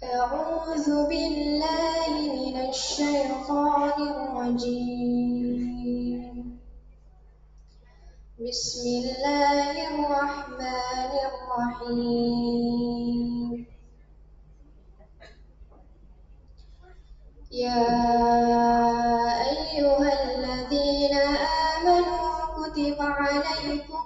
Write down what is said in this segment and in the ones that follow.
أعوذ بالله من الشيطان الرجيم. بسم الله الرحمن الرحيم. يا أيها الذين آمنوا كتب عليكم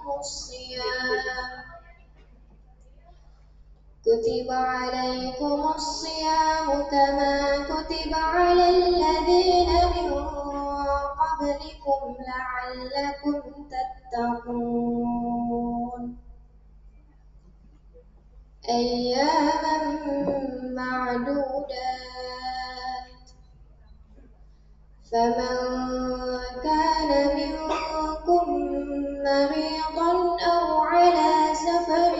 الصيام كما كتب على الذين من قبلكم لعلكم تتقون أياما معدودات. فمن كان منكم مريضا أو على سفر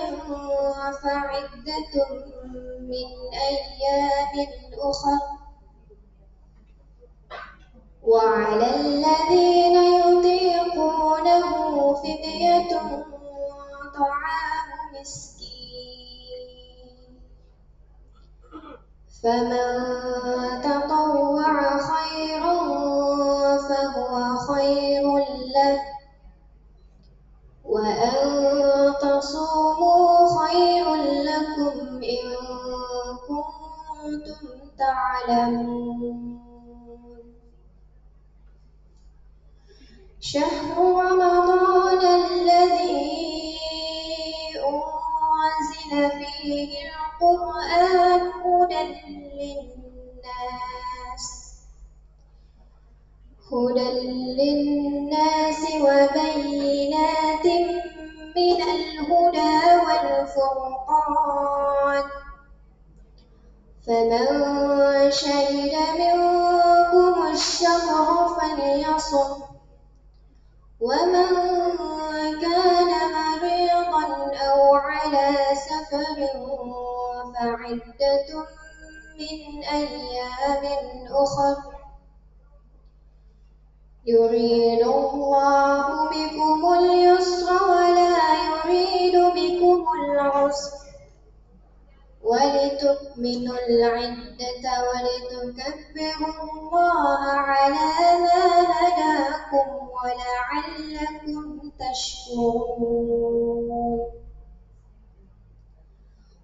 فعدة من أيام أخر، وعلى الذين يطيقونه فدية طعام مسكين، فمن تطوع خيرا فهو خير له، وأن تصوموا خير لكم إن كنتم تعلمون. شهر رمضان الذي أنزل فيه القرآن هدى للناس وبينات من الهدى والفرقان، فمن شهد منكم الشهر فليصم، ومن كان مريضا أو على سفر فعدة من أيام أخر، يريد الله بكم اليسر ولا يريد بكم العسر، ولتكملوا العدة ولتكبروا الله على ما هداكم ولعلكم تشكرون.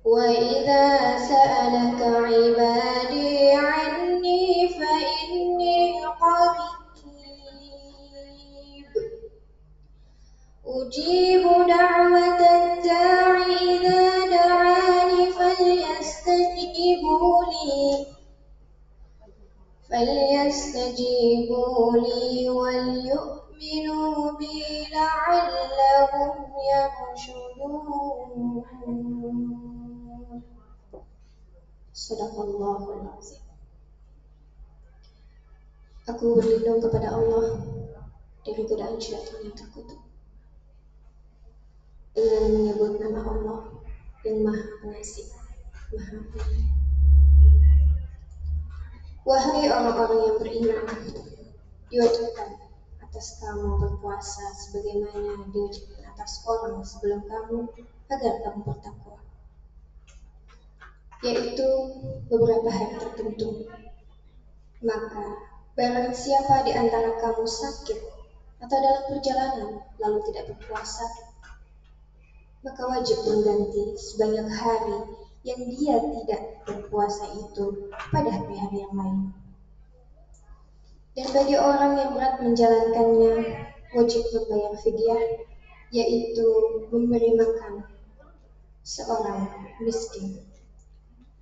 وإذا سألك عبادي عني فإني قريب أجيب دعوة الداع إذا دعاني فليستجيبوا لي وليؤمنوا بي لعلهم يرشدون. Sadaqallahul azim. Aku berlindung kepada Allah dari godaan syaitan yang terkutuk dengan menyebut nama Allah yang Maha Pengasih, Maha Penyayang. Wahai orang-orang yang beriman, diwajibkan atas kamu berpuasa sebagaimana diwajibkan atas orang sebelum kamu agar kamu bertakwa, yaitu beberapa hari tertentu. Maka barang siapa di antara kamu sakit atau dalam perjalanan lalu tidak berpuasa, maka wajib mengganti sebanyak hari yang dia tidak berpuasa itu pada hari-hari yang lain. Dan bagi orang yang berat menjalankannya, wajib membayar fidyah, yaitu memberi makan seorang miskin.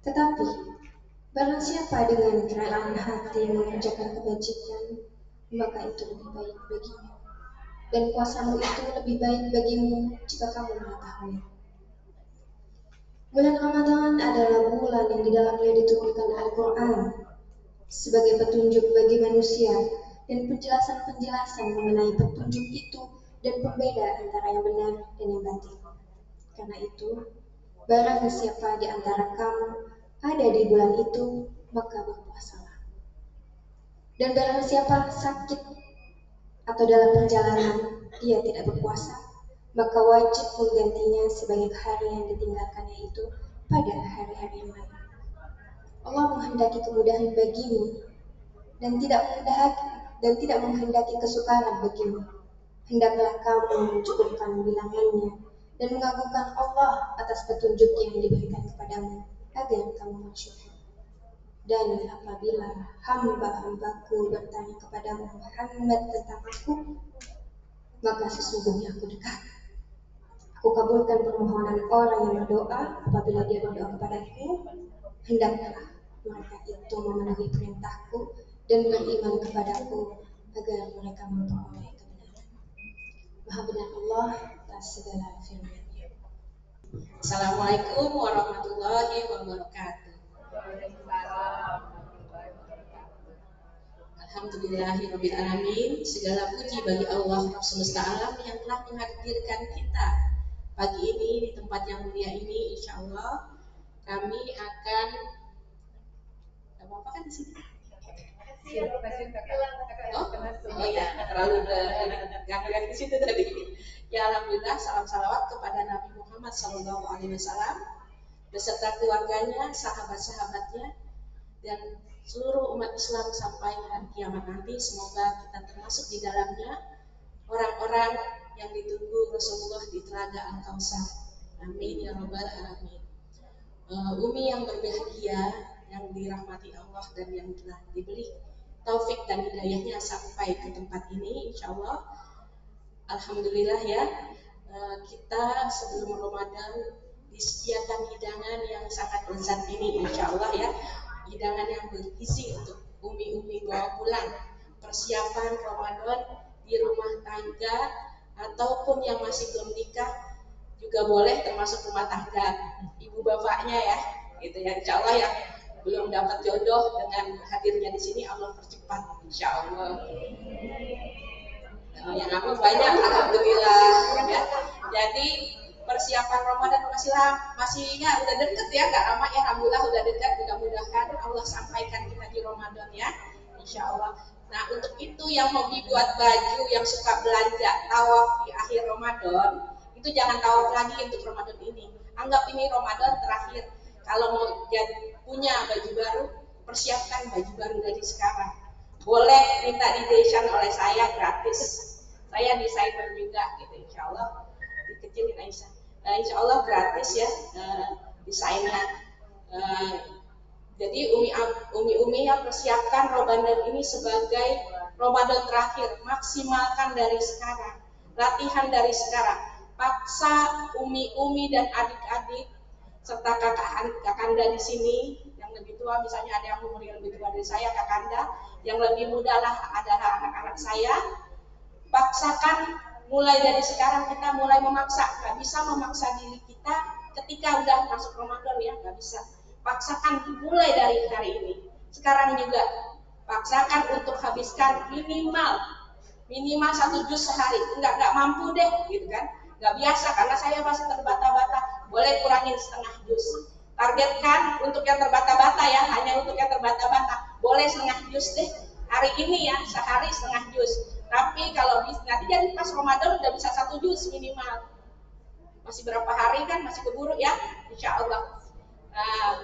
Tetapi barang siapa dengan kerelaan hati mengerjakan kebajikan, maka itu lebih baik baginya, dan puasamu itu lebih baik bagimu jika kamu mengetahui. Bulan Ramadan adalah bulan yang di dalamnya diturunkan Al-Quran sebagai petunjuk bagi manusia dan penjelasan-penjelasan mengenai petunjuk itu dan pembeda antara yang benar dan yang batil. Karena itu, barang siapa di antara kamu ada di bulan itu, maka berpuasalah. Dan barang siapa sakit atau dalam perjalanan dia tidak berpuasa, maka wajib menggantinya sebanyak hari yang ditinggalkannya itu pada hari-hari yang lain. Allah menghendaki kemudahan bagimu dan tidak menghendaki kesukaran bagimu. Hendaklah kamu mencukupkan bilangannya dan mengagungkan Allah atas petunjuk yang diberikan kepadamu agar kamu bersyukur. Dan apabila hamba-hambaku bertanya kepadamu Muhammad tentang aku, maka sesungguhnya aku dekat. Aku kabulkan permohonan orang yang berdoa apabila dia berdoa kepadaku. Hendaklah mereka itu memenuhi perintahku dan beriman kepadaku agar mereka memperoleh kebenaran. Maha benar Allah atas segala firman-Nya. Assalamualaikum warahmatullahi wabarakatuh. Alhamdulillahirabbil alamin. Segala puji bagi Allah Rabb semesta alam yang telah menghadirkan kita pagi ini di tempat yang mulia ini. Insyaallah kami akan apa kan di sini? Oh ya, terlalu gak di situ tadi. Ya alhamdulillah, salam salawat kepada Nabi Muhammad SAW beserta keluarganya, sahabat-sahabatnya, dan seluruh umat Islam sampai hari kiamat nanti. Semoga kita termasuk di dalamnya orang-orang yang ditunggu Rasulullah di Telaga Al-Kautsar. Amin ya rabbal alamin. Umi yang berbahagia, yang dirahmati Allah dan yang telah diberi taufik dan hidayahnya sampai ke tempat ini, insyaallah. Alhamdulillah ya, kita sebelum Ramadan disediakan hidangan yang sangat lezat ini, insyaallah ya. Hidangan yang bergizi untuk umi-umi bawa pulang, persiapan Ramadan di rumah tangga ataupun yang masih belum nikah juga boleh, termasuk rumah tangga ibu bapaknya ya, gitu ya. Insyaallah ya, belum dapat jodoh, dengan hadirnya di sini Allah percepat insyaallah. Yang aku banyak alhamdulillah ya. Jadi persiapan Ramadan masih ya udah deket ya, nggak lama ya, alhamdulillah udah dekat. Mudah-mudahan Allah sampaikan kita di Ramadan ya, insyaallah. Nah untuk itu yang hobi buat baju, yang suka belanja tawaf di akhir Ramadan, itu jangan tawaf lagi untuk Ramadan ini. Anggap ini Ramadan terakhir. Kalau mau punya baju baru, persiapkan baju baru dari sekarang. Boleh minta didesain oleh saya gratis. Saya desainer juga gitu, insyaallah. Dikecilin Aisyah. Insyaallah gratis ya desainnya. Jadi umi yang persiapkan Ramadan ini sebagai Ramadan terakhir. Maksimalkan dari sekarang. Latihan dari sekarang. Paksa umi dan adik-adik serta kakanda di sini yang lebih tua, misalnya ada yang umurnya lebih tua dari saya, kakanda, yang lebih muda adalah anak-anak saya. Paksakan mulai dari sekarang, kita mulai memaksa. Gak bisa memaksa diri kita ketika udah masuk Ramadan ya, gak bisa. Paksakan mulai dari hari ini. Sekarang juga paksakan untuk habiskan minimal 1 juz sehari. Enggak mampu deh gitu kan, nggak biasa karena saya masih terbata-bata, boleh kurangin setengah juz. Targetkan untuk yang terbata-bata ya, hanya untuk yang terbata-bata boleh setengah juz deh hari ini ya, sehari setengah juz. Tapi kalau nanti jadi pas Ramadan udah bisa 1 juz minimal. Masih berapa hari kan, masih keburu ya, insyaallah.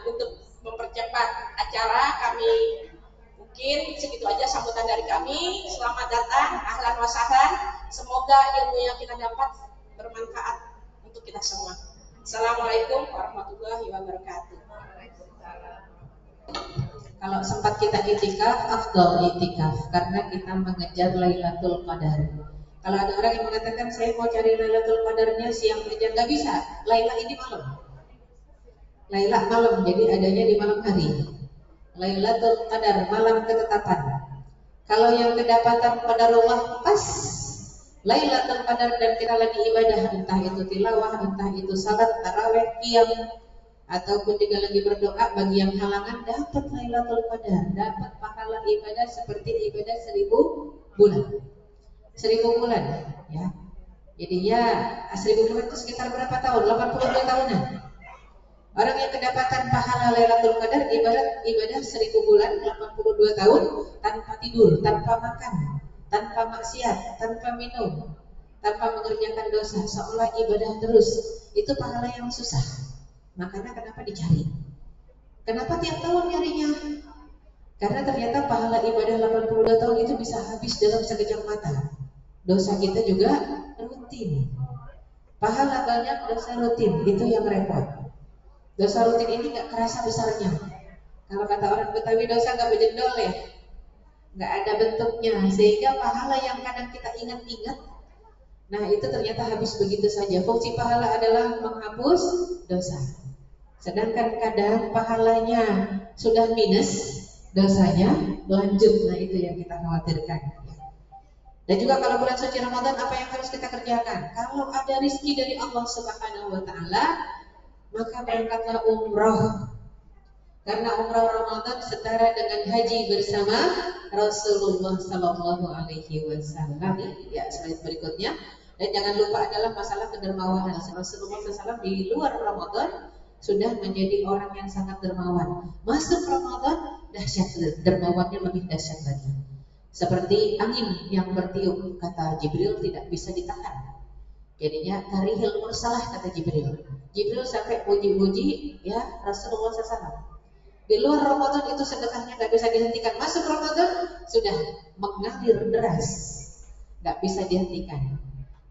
Untuk mempercepat acara kami, mungkin segitu aja sambutan dari kami. Selamat datang, ahlan wa sahlan. Semoga ilmu yang kita dapat bermanfaat untuk kita semua. Assalamualaikum warahmatullahi wabarakatuh. Kalau sempat kita itikaf, afdal itikaf karena kita mengejar Lailatul Qadar. Kalau ada orang yang mengatakan saya mau cari Lailatul Qadarnya siang aja, nggak bisa. Laila ini malam. Laila malam, jadi adanya di malam hari. Lailatul Qadar, malam ketetapan. Kalau yang kedapatan qadarullah pas Lailatul Qadar dan kita lagi ibadah, entah itu tilawah, entah itu salat tarawih, qiyam, ataupun juga lagi berdoa, bagi yang halangan dapat Lailatul Qadar, dapat pahala ibadah seperti ibadah 1000 bulan. 1000 bulan ya. Jadinya 1000 bulan itu sekitar berapa tahun? 82 tahunan. Orang yang kedapatan pahala Lailatul Qadar ibadah 1000 bulan, 82 tahun tanpa tidur, tanpa makan, tanpa maksiat, tanpa minum, tanpa mengerjakan dosa, seolah ibadah terus. Itu pahala yang susah. Makanya kenapa dicari? Kenapa tiap tahun nyarinya? Karena ternyata pahala ibadah 82 tahun itu bisa habis dalam sekejap mata. Dosa kita juga rutin. Pahala banyak, dosa rutin, itu yang repot. Dosa rutin ini gak kerasa besarnya. Kalau kata orang Betawi, dosa gak berjendol ya, gak ada bentuknya. Sehingga pahala yang kadang kita ingat-ingat, nah itu ternyata habis begitu saja. Fungsi pahala adalah menghapus dosa. Sedangkan kadang pahalanya sudah minus, dosanya lanjut. Nah itu yang kita khawatirkan. Dan juga kalau bulan suci Ramadan, apa yang harus kita kerjakan? Kalau ada rizki dari Allah Subhanahu wa Ta'ala, maka berangkatlah umroh. Karena umroh Ramadan setara dengan haji bersama Rasulullah Sallallahu Alaihi Wasallam. Ya, slide berikutnya. Dan jangan lupa adalah masalah kedermawanan. Rasulullah SAW di luar Ramadan sudah menjadi orang yang sangat dermawan. Masuk Ramadan, dahsyat, dermawannya lebih dahsyat lagi. Seperti angin yang bertiup, kata Jibril, tidak bisa ditahan. Jadinya tarihil mursalah, kata Jibril. Jibril sampai puji-puji ya Rasulullah SAW. Di luar Ramadan itu sedekahnya nggak bisa dihentikan. Masuk Ramadan sudah mengalir deras, nggak bisa dihentikan.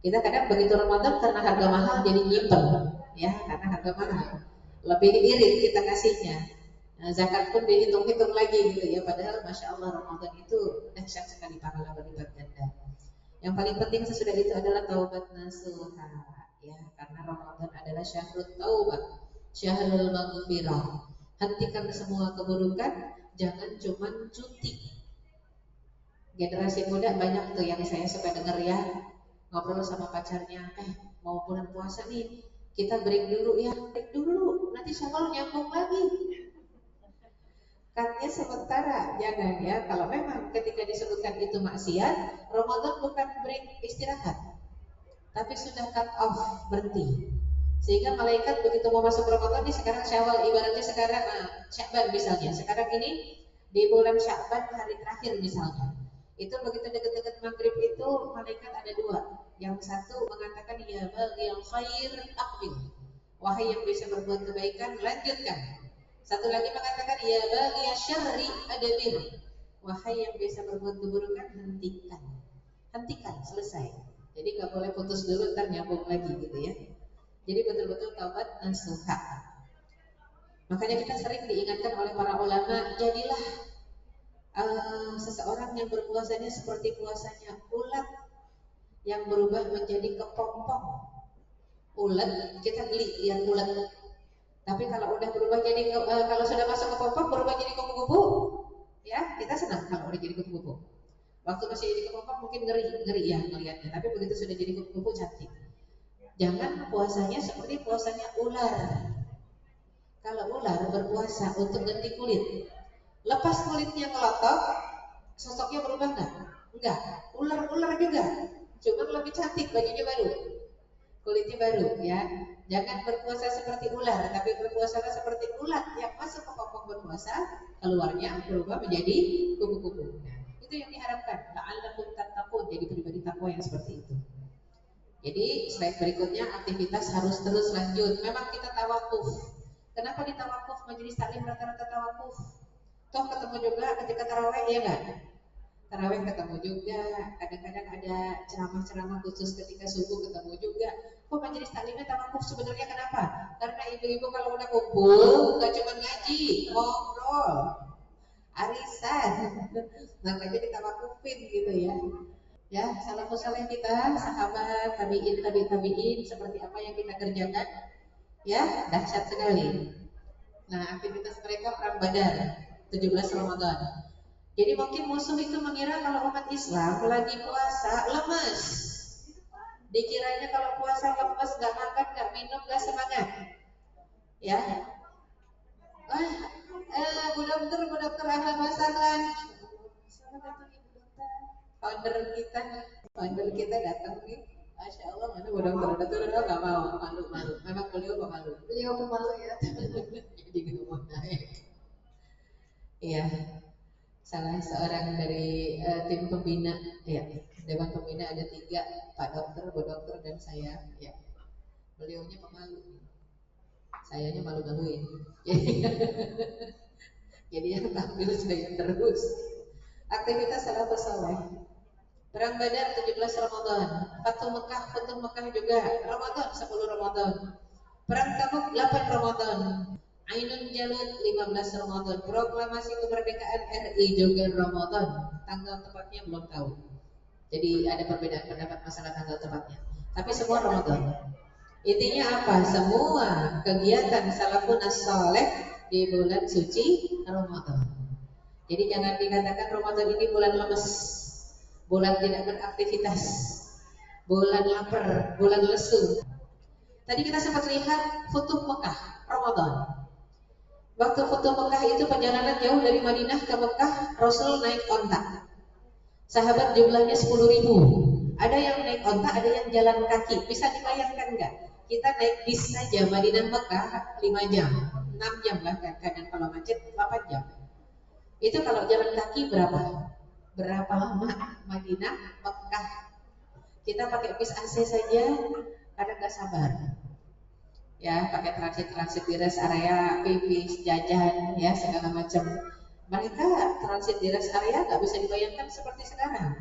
Kita kadang begitu Ramadan karena harga mahal jadi nyimpen, ya karena harga mahal. Lebih irit kita kasihnya. Nah, zakat pun dihitung-hitung lagi gitu ya. Padahal Masya Allah Ramadan itu dahsyat sekali pahala berlipat ganda. Yang paling penting sesudah itu adalah taubat nasuha, ya karena Ramadan adalah syahrul taubat, syahrul maghfirah. Hentikan semua keburukan, jangan cuman cuti. Generasi muda banyak tuh yang saya suka dengar ya, ngobrol sama pacarnya, mau bulan puasa nih, kita break dulu ya, break dulu, nanti Syawal nyambung lagi. Katanya sementara, jangan ya. Kalau memang ketika disebutkan itu maksiat, Ramadan bukan break istirahat, tapi sudah cut off, berhenti. Sehingga malaikat begitu mau masuk Ramadan nih, sekarang Syawal, ibaratnya sekarang Sya'ban misalnya. Sekarang ini di bulan Sya'ban hari terakhir misalnya. Itu begitu dekat-dekat maghrib itu malaikat ada dua. Yang satu mengatakan ya baghiyal khair aqbil. Wahai yang bisa berbuat kebaikan, lanjutkan. Satu lagi mengatakan ya baghiyal syarri adabir. Wahai yang bisa berbuat keburukan, hentikan. Hentikan, selesai. Jadi nggak boleh putus dulu, ntar nyambung lagi gitu ya. Jadi betul-betul taubat nasuha. Makanya kita sering diingatkan oleh para ulama, jadilah seseorang yang berpuasanya seperti puasanya ulat yang berubah menjadi kepompong. Ulat kita beli yang ulat. Tapi kalau udah berubah jadi kalau sudah masuk kepompong berubah jadi kupu-kupu, ya kita senang kalau udah jadi kupu-kupu. Waktu masih jadi kepompong mungkin ngeri ya melihatnya, tapi begitu sudah jadi kupu-kupu cantik. Jangan puasanya seperti puasanya ular. Kalau ular berpuasa untuk ganti kulit, lepas kulitnya kelotok, sosoknya berubah nggak? Enggak. Ular juga, cuma lebih cantik, bajunya baru, kulitnya baru, ya. Jangan berpuasa seperti ular, tapi berpuasalah seperti ulat yang masuk ke kepompong berpuasa, keluarnya berubah menjadi kupu-kupu. Nah, itu yang diharapkan. La'allakum tattaqun, jadi pribadi takwa yang seperti itu. Jadi slide berikutnya, aktivitas harus terus lanjut. Memang kita tawakuf. Kenapa di tawakuf majelis taklim rata-rata tawakuf? Toh ketemu juga ketika taraweh, ya nggak? Taraweh ketemu juga. Kadang-kadang ada ceramah-ceramah khusus ketika subuh ketemu juga. Kok majelis taklimnya tawakuf sebenarnya kenapa? Karena ibu-ibu kalau udah kumpul nggak cuma ngaji, ngobrol, arisan. Makanya ditawakufin gitu ya. Ya, salafus saleh kita, sahabat, tabi'in seperti apa yang kita kerjakan, ya, dahsyat sekali. Nah, aktivitas mereka perang Badar, 17 Ramadan. Jadi mungkin musuh itu mengira kalau umat Islam lagi puasa lemes. Dikiranya kalau puasa lemes, nggak makan, nggak minum, nggak semangat. Ya, Bu dokter, ahlan wa sahlan. Founder kita datang nih, Masya Allah, mana dokter nggak mau, malu. Memang beliau pemalu. Beliau pemalu ya. Jadi gitu mau naik. Iya, salah seorang dari tim pembina, ya, dewan pembina ada 3, Pak Dokter, Bu Dokter, dan saya. Ya, beliaunya pemalu. Sayanya malu-maluin. Jadi yang tampil saya terus. Aktivitas salafus saleh. Perang Badar 17 Ramadan, Futuh Mekah juga Ramadan 10 Ramadan. Perang Tabuk 8 Ramadan. Ainun Jalut 15 Ramadan. Proklamasi kemerdekaan RI juga Ramadan. Tanggal tepatnya belum tahu. Jadi ada perbedaan pendapat masalah tanggal tepatnya. Tapi semua Ramadan. Intinya apa? Semua kegiatan salafun as-saleh di bulan suci Ramadan. Jadi jangan dikatakan Ramadan ini bulan lemes, bulan tidak beraktivitas, bulan lapar, bulan lesu. Tadi kita sempat lihat Futuh Mekah Ramadan. Waktu Futuh Mekah itu perjalanan jauh dari Madinah ke Mekah, Rasul naik onta. Sahabat jumlahnya 10.000. Ada yang naik onta, ada yang jalan kaki. Bisa dibayangkan nggak? Kita naik bis saja Madinah Mekah 5 jam, 6 jam bahkan, kadang kalau macet 8 jam. Itu kalau jalan kaki berapa? Berapa lama Madinah Mekah? Kita pakai bis AC saja kadang nggak sabar. Ya, pakai transit di rest area, pipis, jajan, ya segala macam. Mereka transit di rest area nggak bisa dibayangkan seperti sekarang.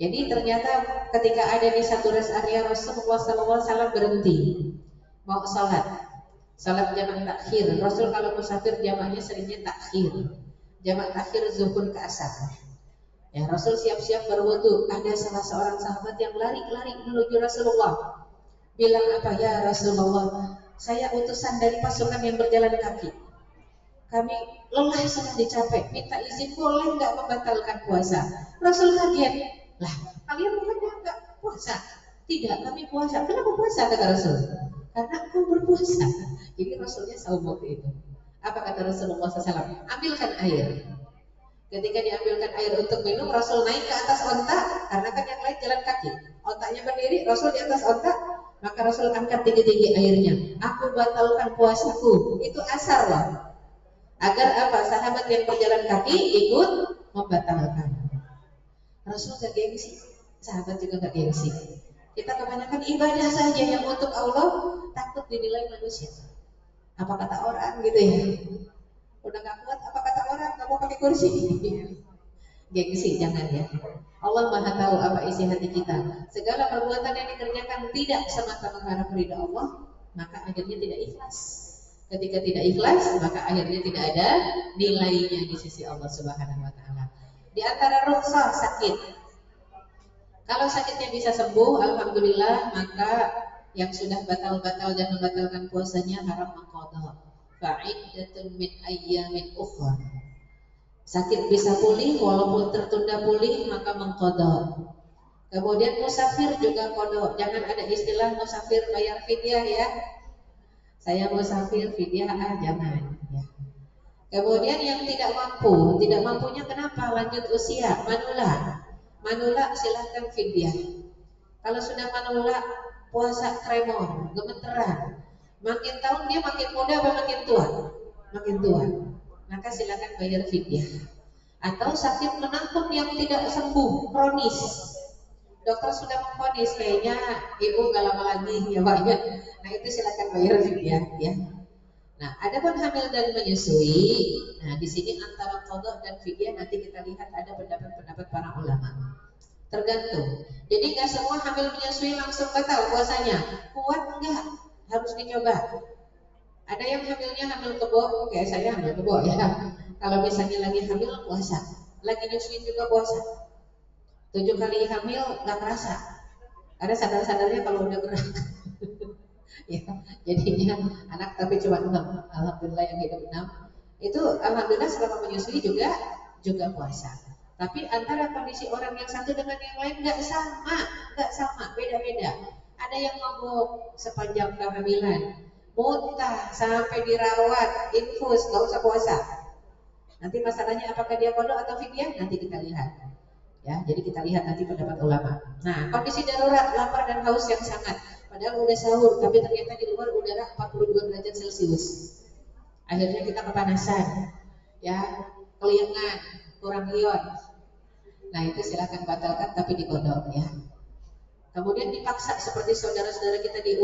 Jadi ternyata ketika ada di satu rest area Rasulullah SAW berhenti mau salat jamak takhir. Rasul kalau musafir jamaknya seringnya takhir. Jamak takhir zuhur ke asar. Ya, Rasul siap-siap berwudu. Ada salah seorang sahabat yang lari-lari menuju Rasulullah. Bilang apa? Ya Rasulullah, saya utusan dari pasukan yang berjalan kaki. Kami lelah sangat dicapek. Minta izin boleh nggak membatalkan puasa? Rasul kaget. Lah, kalian bukannya nggak puasa? Tidak, kami puasa. Kenapa puasa? Kata Rasul. Karena aku berpuasa. Jadi Rasulnya saum waktu itu. Apa kata Rasulullah SAW? Ambilkan air. Ketika diambilkan air untuk minum, Rasul naik ke atas onta, karena kan yang lain jalan kaki. Ontanya berdiri, Rasul di atas onta, maka Rasul angkat tinggi-tinggi airnya. Aku batalkan puasaku. Itu asar loh. Agar apa? Sahabat yang berjalan kaki ikut membatalkan. Rasul gak gengsi, sahabat juga gak gengsi. Kita kebanyakan ibadah saja yang untuk Allah, takut dinilai manusia. Apa kata orang gitu ya? Udah gak kuat, apa kata orang? Gak mau pakai kursi. Gengsi, jangan ya. Allah Maha tahu apa isi hati kita. Segala perbuatan yang dikerjakan tidak semata mengharap ridha Allah, maka akhirnya tidak ikhlas. Ketika tidak ikhlas, maka akhirnya tidak ada nilainya di sisi Allah Subhanahu wa taala. Di antara rukhsah sakit. Kalau sakitnya bisa sembuh, alhamdulillah, maka yang sudah batal-batal dan membatalkan puasanya haram mengqadha. Fa'iddatun min ayyamin ukhra. Sakit bisa pulih, walaupun tertunda pulih maka mengqadha. Kemudian musafir juga qadha. Jangan ada istilah musafir bayar fidyah ya. Saya musafir fidyah jangan ya. Kemudian yang tidak mampunya kenapa? Lanjut usia, manula silahkan fidyah. Kalau sudah manula, puasa tremor, gemeteran, makin tahun dia makin muda apa makin tua? Makin tua. Maka silakan bayar fidyah. Atau sakit menahun yang tidak sembuh, kronis. Dokter sudah memvonis kayaknya ibu gak lama lagi ya Pak ya. Nah itu silakan bayar fidyah ya. Nah, adapun hamil dan menyusui, nah di sini antara qadha dan fidyah nanti kita lihat ada pendapat-pendapat para ulama. Tergantung. Jadi nggak semua hamil menyusui langsung batal puasanya. Kuat enggak? Harus dicoba. Ada yang hamil kebo, kayak saya hamil kebo ya. Kalau misalnya lagi hamil puasa, lagi nyusui juga puasa. 7 kali hamil nggak kerasa. Ada sadar-sadarnya kalau udah gerak. Ya, jadinya anak tapi cuma 6. Alhamdulillah yang hidup 6. Itu alhamdulillah selama menyusui juga puasa. Tapi antara kondisi orang yang satu dengan yang lain nggak sama, beda-beda. Ada yang mabuk sepanjang kehamilan, muntah sampai dirawat, infus, nggak usah puasa. Nanti masalahnya apakah dia qadha atau fidyah? Nanti kita lihat. Ya, jadi kita lihat nanti pendapat ulama. Nah, kondisi darurat, lapar dan haus yang sangat. Padahal udah sahur, tapi ternyata di luar udara 42 derajat Celcius. Akhirnya kita kepanasan, ya, kelingan, kurang ion. Nah itu silakan batalkan tapi diqadha ya. Kemudian dipaksa seperti saudara-saudara kita di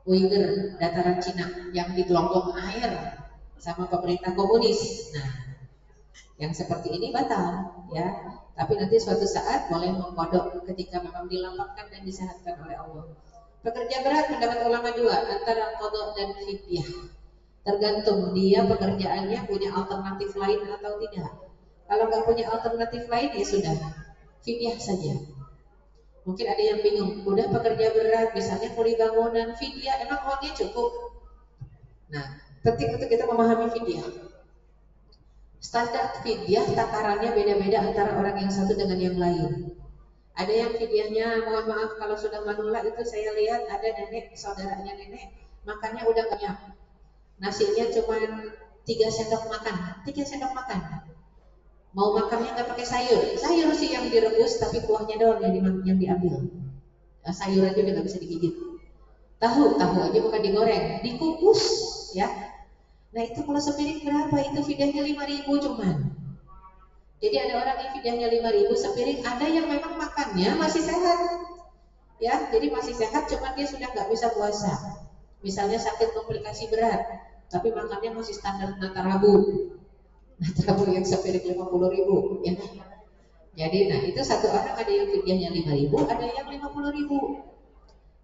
Uighur, dataran Cina yang digelonggong air sama pemerintah komunis. Nah, yang seperti ini batal, ya. Tapi nanti suatu saat boleh mengkodok ketika memang dilapangkan dan disehatkan oleh Allah. Pekerja berat pendapat ulama dua, antara kodok dan fidyah. Tergantung dia pekerjaannya punya alternatif lain atau tidak. Kalau nggak punya alternatif lain ya sudah, fidyah saja. Mungkin ada yang bingung, udah pekerja berat, misalnya kuli bangunan, fidyah, emang uangnya cukup? Nah, penting untuk kita memahami fidyah. Standar fidyah takarannya beda-beda antara orang yang satu dengan yang lain. Ada yang fidyahnya, mohon maaf kalau sudah manula itu saya lihat ada nenek, saudaranya nenek, makannya udah banyak. Nasinya cuma 3 sendok makan, 3 sendok makan. Mau makannya nggak pakai sayur, sayur sih yang direbus tapi kuahnya doang yang diambil. Nah, sayur aja udah nggak bisa digigit. Tahu aja bukan digoreng, dikukus, ya. Nah itu kalau sepiring berapa? Itu fidyahnya 5.000 cuman. Jadi ada orang yang fidyahnya 5.000 sepiring, ada yang memang makannya masih sehat, ya. Jadi masih sehat, cuman dia sudah nggak bisa puasa. Misalnya sakit komplikasi berat, tapi makannya masih standar nata rabu. Nata rabu yang sepiring 50.000, ya. Jadi nah itu satu orang ada yang fidyahnya 5.000, ada yang 50.000.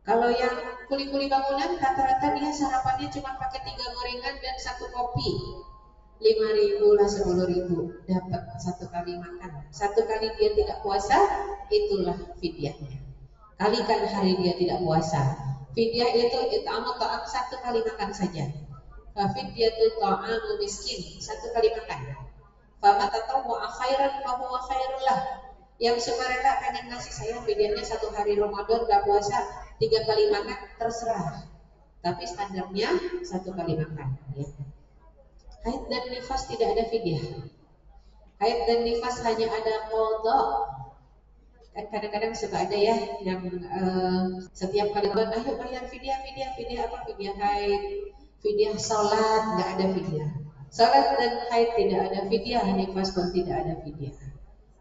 Kalau yang kuli-kuli bangunan rata-rata dia sarapannya cuma pakai 3 gorengan dan 1 kopi. 5.000 lah 10.000 dapat 1 kali makan. 1 kali dia tidak puasa, itulah fidyahnya. Kalikan hari dia tidak puasa. Fidyah itu it'amu ta'am 1 kali makan saja. Fidyatu ta'amu miskin 1 kali makan. Fama tatawwa khairan fa huwa khairul lah. Yang sukarela pengen ngasih saya fidyahnya 1 hari Ramadan gak puasa 3 kali makan terserah. Tapi standarnya 1 kali makan, ya. Haid dan nifas tidak ada fidyah. Haid dan nifas hanya ada qadha. Kan kadang-kadang suka ada ya yang setiap kali ayo bayar fidyah apa? Fidyah haid, fidyah salat, nggak ada fidyah. Salat dan haid tidak ada fidyah, nifas pun tidak ada fidyah.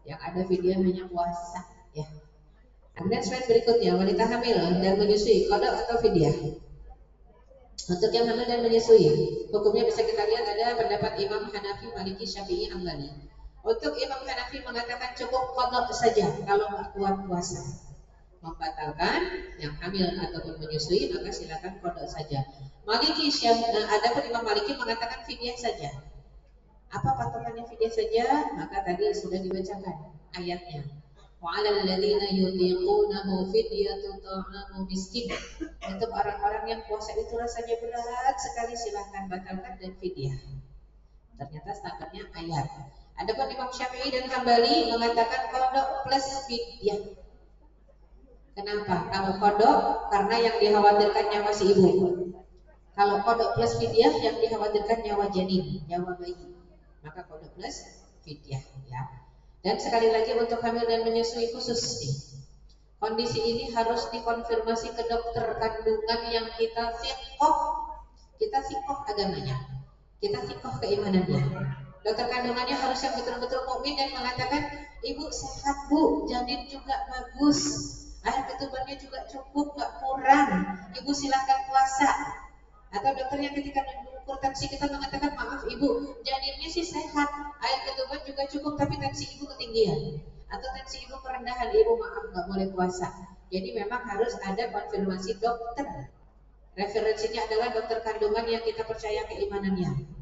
Yang ada fidyah hanya puasa, ya. Kemudian slide berikutnya, wanita hamil dan menyusui, qadha atau fidyah. Untuk yang hamil dan menyusui, hukumnya bisa kita lihat ada pendapat Imam Hanafi, Maliki, Syafi'i, Hambali. Untuk Imam Hanafi mengatakan cukup qadha saja kalau nggak kuat puasa. Membatalkan yang hamil ataupun menyusui maka silakan qadha saja. Maliki, adapun Imam Maliki mengatakan fidyah saja. Apa patokannya fidyah saja? Maka tadi sudah dibacakan ayatnya. Wa 'alal ladzina yutiqunahu fidyatun ta'amu miskin. Untuk orang-orang yang puasa itu rasanya berat sekali silahkan batalkan dan fidyah. Ternyata standarnya ayat. Adapun Imam Syafi'i dan Hambali mengatakan qadha plus fidyah. Kenapa? Kalau qadha karena yang dikhawatirkan nyawa si ibu. Kalau qadha plus fidyah yang dikhawatirkan nyawa janin, nyawa bayi. Maka qadha plus fidyah, ya. Dan sekali lagi untuk hamil dan menyusui khusus nih. Kondisi ini harus dikonfirmasi ke dokter kandungan yang kita sikoh agamanya. Kita sikoh keimanannya. Dokter kandungannya harus yang betul-betul mukmin dan mengatakan, ibu sehat bu, janin juga bagus, air ketubannya juga cukup, gak kurang, ibu silahkan puasa. Atau dokter yang ketika mengukur tensi kita mengatakan, maaf ibu, janinnya sih sehat, air ketuban juga cukup, tapi tensi ibu ketinggian. Atau tensi ibu kerendahan, ibu maaf gak boleh puasa. Jadi memang harus ada konfirmasi dokter. Referensinya adalah dokter kandungan yang kita percaya keimanannya.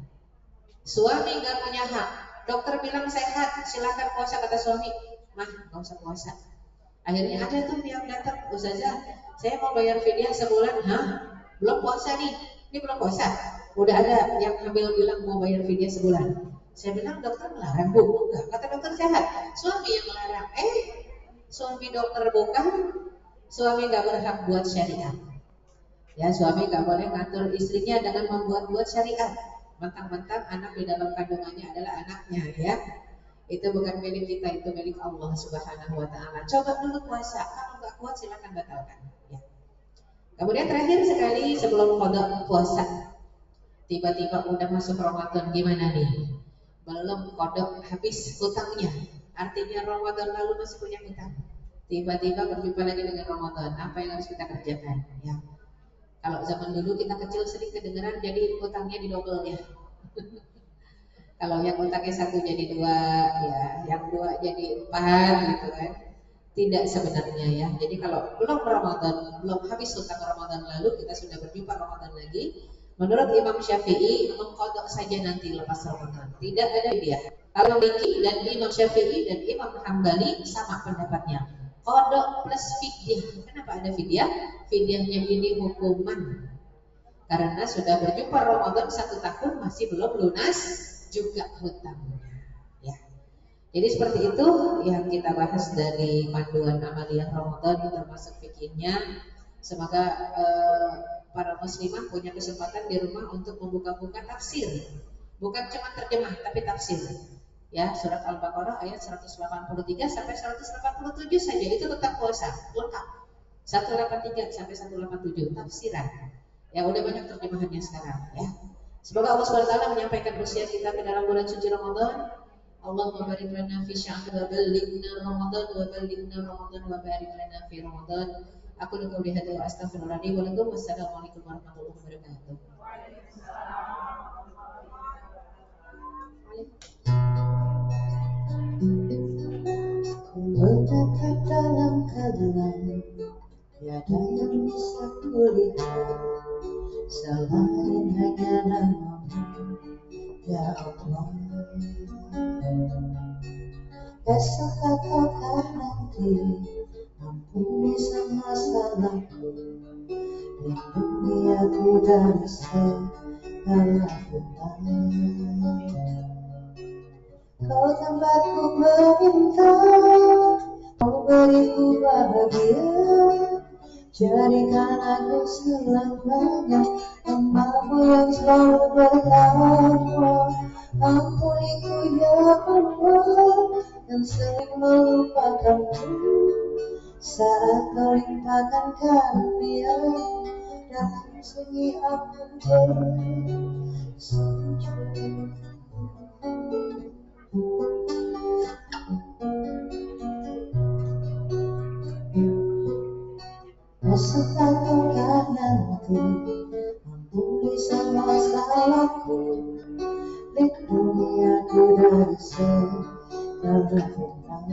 Suami gak punya hak, dokter bilang sehat, silakan puasa, kata suami, mah gak usah puasa. Akhirnya ada tuh yang datang, Ustazah, saya mau bayar fidyah sebulan, belum puasa nih, ini belum puasa. Udah ada yang hamil bilang mau bayar fidyah sebulan. Saya bilang dokter melarang bu, enggak, kata dokter sehat, suami yang melarang. Suami dokter bukan, suami gak berhak buat syariat. Ya, suami gak boleh ngatur istrinya dengan membuat syariat. Mentang-mentang anak di dalam kandungannya adalah anaknya, ya. Itu bukan milik kita, itu milik Allah Subhanahu wa ta'ala. Coba dulu puasa, kalau nggak kuat silakan batalkan, ya. Kemudian terakhir sekali sebelum qadha puasa, tiba-tiba udah masuk Ramadan, gimana nih? Belum qadha, habis hutangnya. Artinya Ramadan lalu masih punya hutang. Tiba-tiba berjumpa lagi dengan Ramadan, apa yang harus kita kerjakan, ya? Kalau zaman dulu kita kecil sering kedengeran jadi utangnya didobel ya. Kalau yang utangnya 1 jadi 2, ya, yang 2 jadi 4 gitu kan. Tidak sebenarnya ya. Jadi kalau belum Ramadan, belum habis utang Ramadan lalu, kita sudah berjumpa Ramadan lagi. Menurut Imam Syafi'i, mengkodok saja nanti lepas Ramadan. Tidak ada dia. Kalau Maliki dan Imam Syafi'i dan Imam Hambali sama pendapatnya. Kodok plus fidyah. Kenapa ada fidyah? Fidyahnya ini hukuman. Karena sudah berjumpa Ramadan 1 tahun masih belum lunas juga hutangnya. Ya. Jadi seperti itu yang kita bahas dari panduan amaliyah Ramadan termasuk fikihnya. Semoga para muslimah punya kesempatan di rumah untuk membuka-buka tafsir. Bukan cuma terjemah tapi tafsir. Ya, surat Al-Baqarah ayat 183 sampai 187 saja itu tentang puasa, lengkap. 183 sampai 187 tafsiran. Ya, udah banyak terjemahannya sekarang ya. Semoga Allah SWT menyampaikan usia kita ke dalam bulan suci Ramadan. Allahumma barik lana fi sya'ban wa ballighna Ramadan wa ballighna Ramadan wa barik lana fi Ramadan. Aku qouli hadza wa astaghfirullahi wa lakum. Wassalamualaikum warahmatullahi wabarakatuh. Ku menatap dalam kelam, tiada yang bisa kulihat selain hanya namamu, ya Allah. Esok ataukah nanti, ampuni semua salahku, lindungi aku dari segala bencana. Kau tempatku meminta, kau beriku bahagia, jadikan aku selamanya hambamu yang selalu bertakwa. Ampuniku ya Allah yang sering melupakanmu saat kau limpahkan karunia dalam sunyi aku bersujud. Esok ataukah nanti, ampuni semua salahku, lindungi aku dari segala fitnah.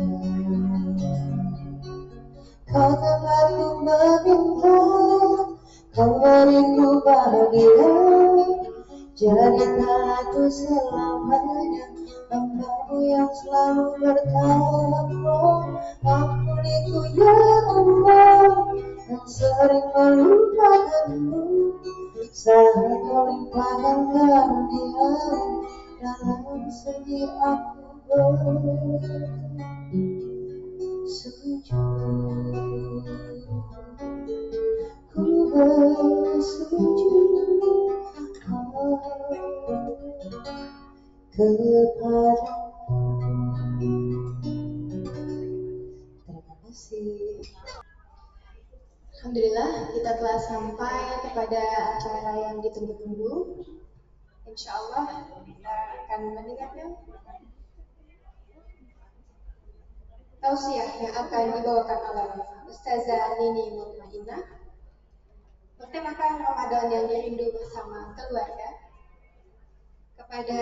Kau tempatku meminta, kau beriku bahagia, jadikan aku selamanya hambamu yang selalu bertakwa. Ampuniku ya Allah yang sering melupakanmu saat kau limpahkan karunia dalam sunyi aku bersujud. Ku bersujud kepada. Terima kasih. Alhamdulillah, kita telah sampai kepada acara yang ditunggu-tunggu. Insya Allah kita akan mendengarkan tausiah yang akan dibawakan oleh Ustazah Nini Mutmainah bertemakan Ramadan yang dirindu bersama keluarga. Kepada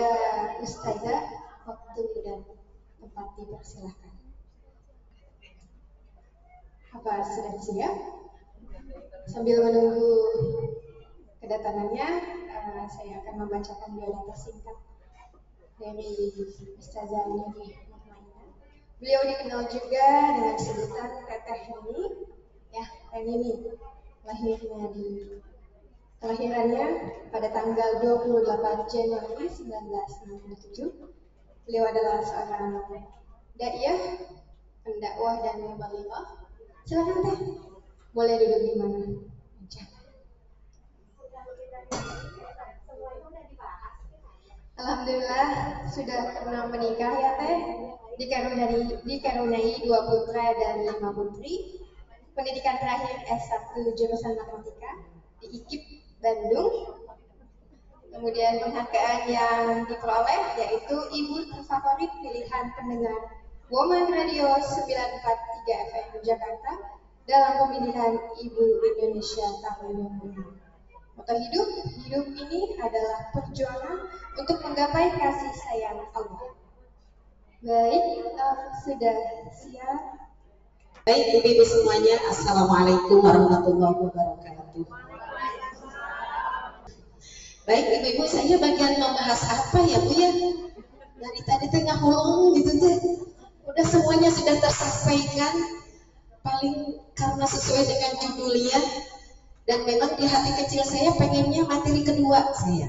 Ustazah, waktu dan tempat dipersilahkan. Apa sudah siap? Sambil menunggu kedatangannya, saya akan membacakan biodata singkat dari Ustazah Nini Mutmainah. Beliau dikenal juga dengan sebutan Teteh Nini. Ya, Teh Nini. Kelahirannya pada tanggal 28 Januari 1967. Beliau adalah seorang daiyah, pendakwah dan mubalighah. Silakan Teh. Boleh duduk di mana? Alhamdulillah sudah pernah menikah ya Teh. Dikaruniai 2 putra dan 5 putri. Pendidikan terakhir S1 jurusan matematika di IKIP Bandung. Kemudian penghargaan yang diperoleh yaitu Ibu Terfavorit Pilihan Pendengar Woman Radio 943 FM Jakarta dalam pemilihan Ibu Indonesia tahun 2020. Moto hidup ini adalah perjuangan untuk menggapai kasih sayang Allah. Baik, sudah siap. Baik ibu-ibu semuanya, assalamualaikum warahmatullahi wabarakatuh. Baik ibu-ibu, saya bagian membahas apa ya Bu ya? Dari tadi tengah ngomong gitu tuh, udah semuanya sudah tersampaikan. Paling karena sesuai dengan judulnya, dan memang di hati kecil saya pengennya materi kedua saya,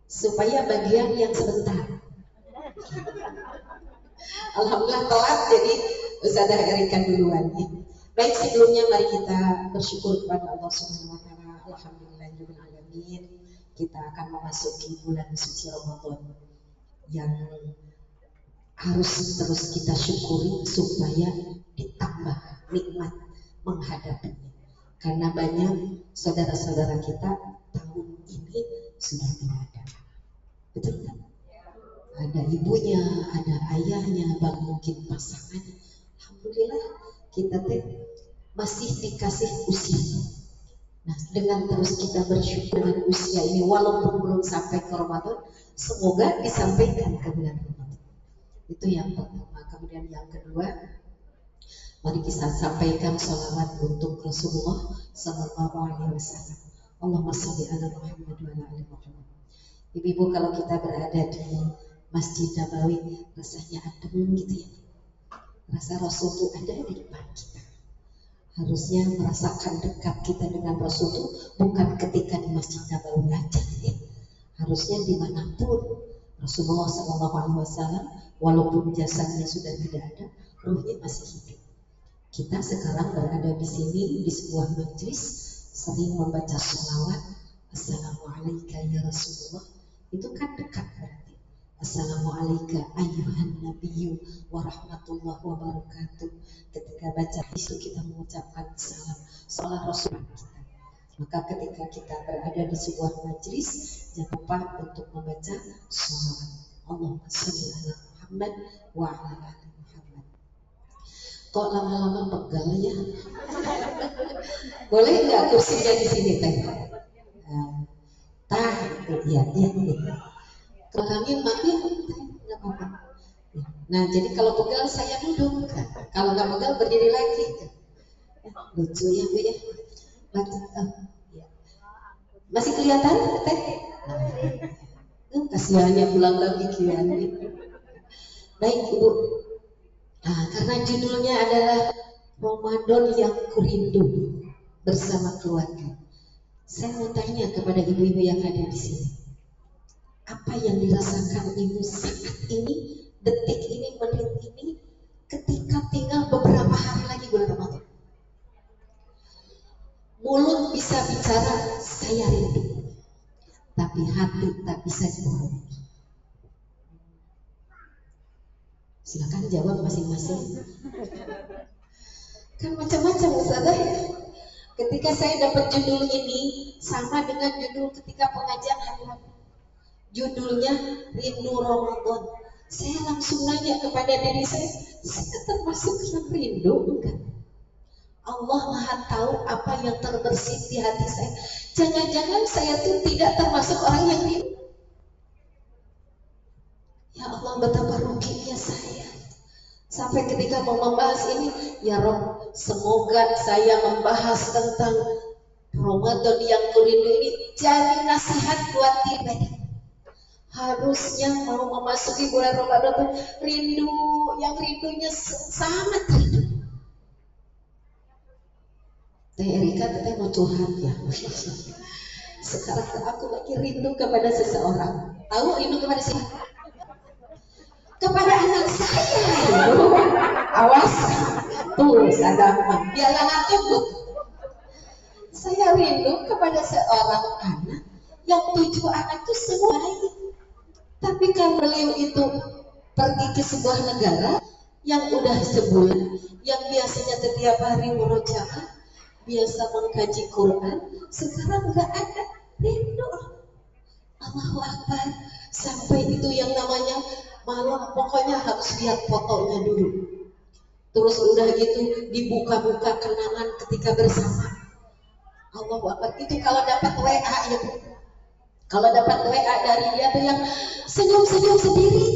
supaya bagian yang sebentar. Alhamdulillah telat, jadi Ustazah Erika duluan ya. Baik, sebelumnya mari kita bersyukur kepada Allah Subhanahu wa taala. Alhamdulillahirabbil alamin. Kita akan memasuki bulan suci Ramadan yang harus terus kita syukuri supaya ditambah nikmat menghadapinya. Karena banyak saudara-saudara kita tahun ini sudah tidak ada. Betul kan? Ada ibunya, ada ayahnya, bahkan mungkin pasangannya. Alhamdulillah kita masih dikasih usia. Nah, dengan terus kita bersyukur dengan usia ini, walaupun belum sampai ke Ramadan, semoga disampaikan ke bulan Ramadan. Itu yang pertama. Kemudian yang kedua, mari kita sampaikan sholawat untuk Rasulullah Sallallahu Alaihi Wasallam. Allahumma sholli ala Muhammad wa ala ali Muhammad. Ibu-ibu, kalau kita berada di Masjid Nabawi, rasanya adem gitu ya. Rasa Rasul itu ada di depan kita. Harusnya merasakan dekat kita dengan Rasul itu bukan ketika di Masjid Nabawi aja ya. Harusnya dimanapun Rasulullah SAW, walaupun jasadnya sudah tidak ada, ruhnya masih hidup. Kita sekarang berada di sini di sebuah majelis, sering membaca sholawat Assalamualaikum ya Rasulullah. Itu kan dekat berarti. Assalamualaikum ayyuhan nabiyyu wa rahmatullahi wa barakatuh. Ketika baca itu kita mengucapkan salam salat Rasul kita. Maka ketika kita berada di sebuah majelis, jangan lupa untuk membaca sholawat Allahumma sholli ala Muhammad wa ala ali Muhammad. Kok lama-lama pegal ya? Boleh nggak kursinya di sini teh? Ya. Kelangin mati nggak apa-apa. Nah, jadi kalau pegal saya duduk, kalau nggak pegal berdiri lagi. Lucu ya Bu ya. Masih kelihatan teh? Kasihannya pulang lagi kian. Baik Ibu. Nah, karena judulnya adalah Ramadan yang kurindu bersama keluarga. Saya mau tanya kepada ibu-ibu yang ada di sini. Apa yang dirasakan ibu saat ini, detik ini, menit ini, ketika tinggal beberapa hari lagi bulan Ramadan? Mulut bisa bicara, saya rindu, tapi hati tak bisa dibohongi. Silakan jawab masing-masing. Kan macam-macam Ustazah. Ketika saya dapat judul ini, sama dengan judul ketika pengajian hari Rabu. Judulnya Rindu Ramadan. Saya langsung nanya kepada diri saya termasuk yang rindu enggak? Allah Maha tahu apa yang terbersit di hati saya. Jangan-jangan saya tuh tidak termasuk orang yang rindu. Ya Allah, betapa ruginya saya. Sampai ketika mau membahas ini, ya Rob, semoga saya membahas tentang Ramadan yang kurindu ini jadi nasihat buat diri. Harusnya mau memasuki bulan Ramadan rindu, yang rindunya sangat rindu. Teh Erika teteh mau curhat ya. Sekarang aku lagi rindu kepada seseorang. Tahu rindu kepada siapa? Kepada anak saya. Awas, tuh sadar, biarlah ngantuk Bu. Saya rindu kepada seorang anak yang 7 anak itu semua baik. Tapi kan beliau itu pergi ke sebuah negara yang udah sebulan, yang biasanya setiap hari murojaah, biasa mengkaji Quran, sekarang nggak ada, rindu. Allahu Akbar. Sampai itu yang namanya malam, pokoknya harus lihat fotonya dulu. Terus udah gitu dibuka-buka kenangan ketika bersama. Allahu Akbar. Itu kalau dapat WA ya Bu. Kalau dapat WA dari dia tuh yang senyum-senyum sendiri.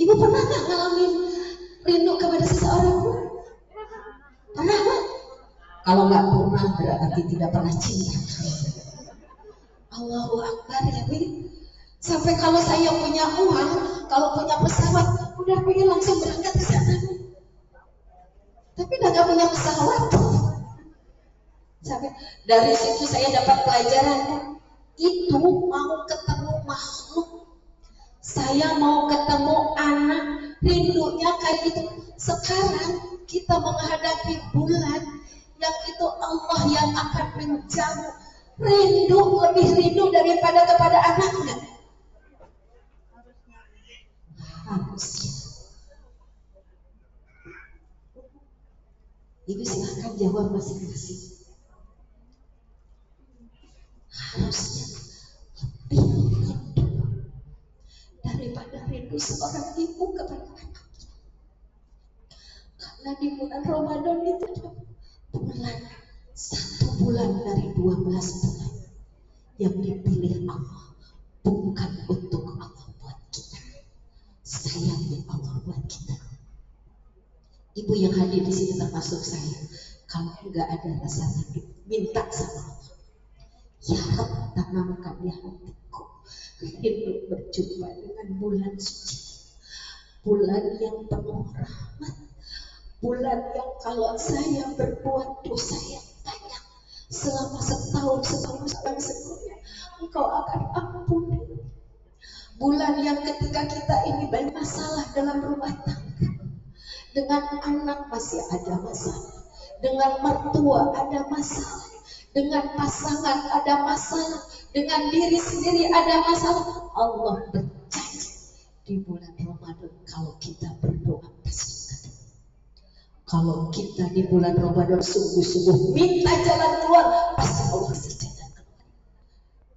Ibu pernah nggak ngalamin rindu kepada seseorang Bu? Pernah Bu? Kalau nggak pernah berarti tidak pernah cinta. Allahu Akbar ya Bu. Sampai kalau saya punya uang, kalau punya pesawat, udah pengen langsung berangkat ke sana. Tapi udah gak punya pesawat. Sampai dari situ saya dapat pelajaran. Itu mau ketemu makhluk, saya mau ketemu anak, rindunya kayak gitu. Sekarang kita menghadapi bulan yang itu Allah yang akan menjamu. Rindu, lebih rindu daripada kepada anaknya. Harusnya. Ibu silahkan jawab masing-masing. Harusnya lebih rindu daripada rindu seorang ibu kepada anaknya. Karena di bulan Ramadan itu bulan, 1 bulan dari 12 bulan yang dipilih Allah, bukan untuk Allah buat kita, sayangnya Allah buat kita. Ibu yang hadir di sini termasuk saya. Kalau enggak ada rasa rindu, minta sama Allah. Ya Rabb, tanamkan di hatiku rindu berjumpa dengan bulan suci, bulan yang penuh rahmat, bulan yang kalau saya berbuat dosa yang banyak selama setahun sebelumnya, Engkau akan ampuni. Bulan yang ketika kita ini banyak masalah dalam rumah tangga, dengan anak masih ada masalah, dengan mertua ada masalah, dengan pasangan ada masalah, dengan diri sendiri ada masalah. Allah berjanji di bulan Ramadan kalau kita berdoa pasti ketemu. Kalau kita di bulan Ramadan sungguh-sungguh minta jalan keluar, pasti Allah sediakan keluar.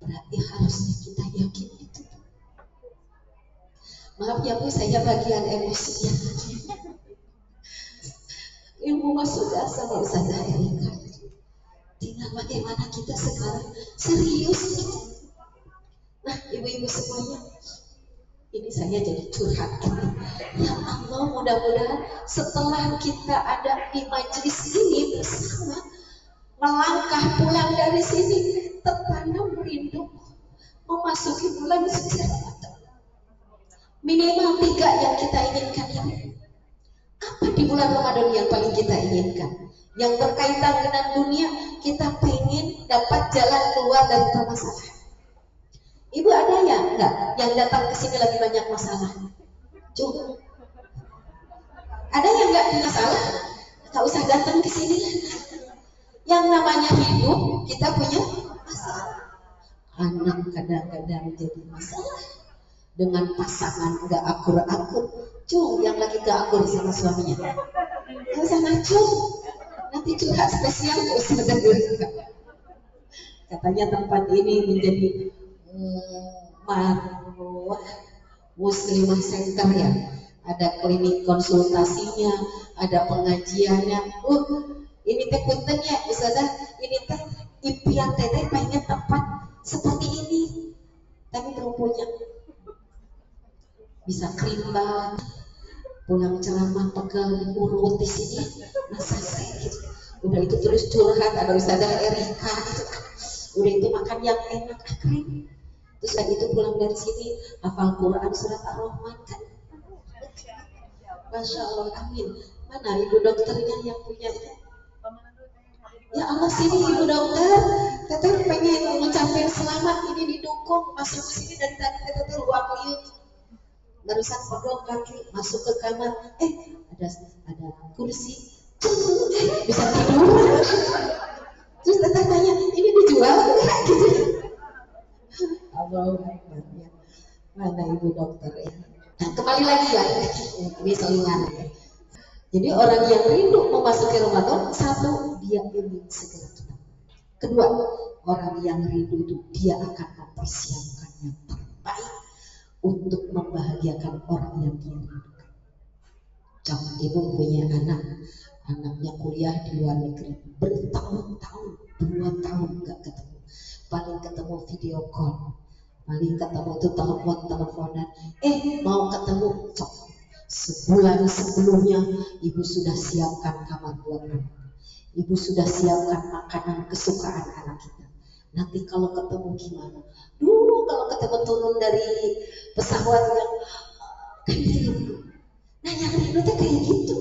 Berarti harusnya kita yakin itu. Maaf ya Bu, saya bagian emosinya. Ilmu sudah sama Ustazah Erika. Tinggal bagaimana kita sekarang serius. Nah, ibu-ibu semuanya, ini saya jadi curhat. Ya Allah, mudah-mudahan setelah kita ada di majelis ini bersama, melangkah pulang dari sini, tertanam rindu memasuki bulan suci Ramadan. Minimal 3 yang kita inginkan ya. Apa di bulan Ramadan yang paling kita inginkan? Yang berkaitan dengan dunia, kita pengen dapat jalan keluar dari permasalahan. Ibu ada ya enggak yang datang ke sini lagi banyak masalah? Coba. Ada yang enggak punya masalah? Enggak usah datang ke sini. Yang namanya hidup, kita punya masalah. Anak kadang-kadang jadi masalah. Dengan pasangan enggak akur-akur. Yang lagi gak akur sama suaminya, gak usah ngacung, nanti curhat spesial ke Ustazah Erika. Katanya tempat ini menjadi Marwah Muslimah Center ya, ada klinik konsultasinya, ada pengajiannya. Ini teh punten ya Ustazah, ini teh impian teteh pengen tempat seperti ini, tapi belum punya. Bisa krimbal, pulang ceramah pegal urut di sini, masa saya gitu. Udah itu terus curhat, ada Ustazah Erika gitu. Udah itu makan yang enak, kering. Terus lagi itu pulang dari sini hafal Quran surat Ar-Rahman kan. Masya Allah, amin. Mana ibu dokternya yang punya itu? Ya Allah, sini ibu dokter, teteh pengen ngucapin selamat, ini didukung masuk ke sini dari tadi teteh ruang liut. Barusan pegel kaki masuk ke kamar, ada kursi, bisa tidur. Terus teteh tanya, ini dijual enggak gitu? Allahu Akbar ya. Mana ibu dokter ya? Nah, kembali lagi ya, ini selingan ya. Jadi orang yang rindu memasuki Ramadan, 1, dia ingin segera datang. Kedua, orang yang rindu itu dia akan mempersiapkan yang terbaik untuk membahagiakan orang yang dia rindukan. Contoh, ibu punya anak, Anaknya kuliah di luar negeri bertahun-tahun, 2 tahun nggak ketemu. Paling ketemu video call, paling ketemu tuh teleponan. Mau ketemu, cok. Sebulan sebelumnya ibu sudah siapkan kamar buat anak. Ibu sudah siapkan makanan kesukaan anak kita. Nanti kalau ketemu gimana? Kalau ketemu turun dari pesawat yang kan rindu. Nah yang rindu tuh kayak gitu.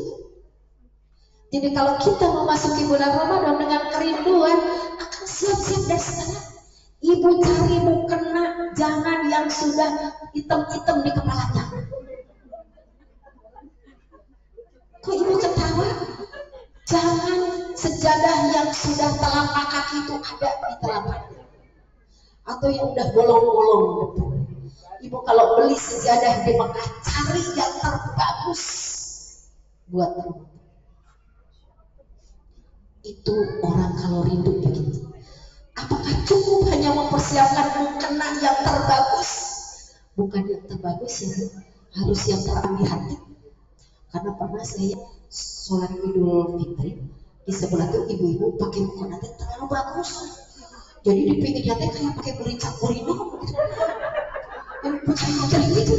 Jadi kalau kita memasuki bulan Ramadan dengan kerinduan, akan siap-siap dari sekarang. Ibu cari mukena, jangan yang sudah hitam-hitam di kepalanya. Kok ibu ketawa? Jangan sejadah yang sudah telapak kaki itu ada di telapaknya, atau yang udah bolong-bolong depan. Ibu kalau beli sejadah di Mekah, cari yang terbagus buat ibu. Itu orang kalau rindu begitu. Apakah cukup hanya mempersiapkan mukena yang terbagus? Bukan yang terbagus ya, harus yang terambil hati. Karena pernah saya sholat Idul Fitri, di sebelah tuh ibu-ibu pakai mukena terlalu bagus. Jadi di pinggirnya teh kayak pakai berincang burino gitu. Yang putri-putri gitu.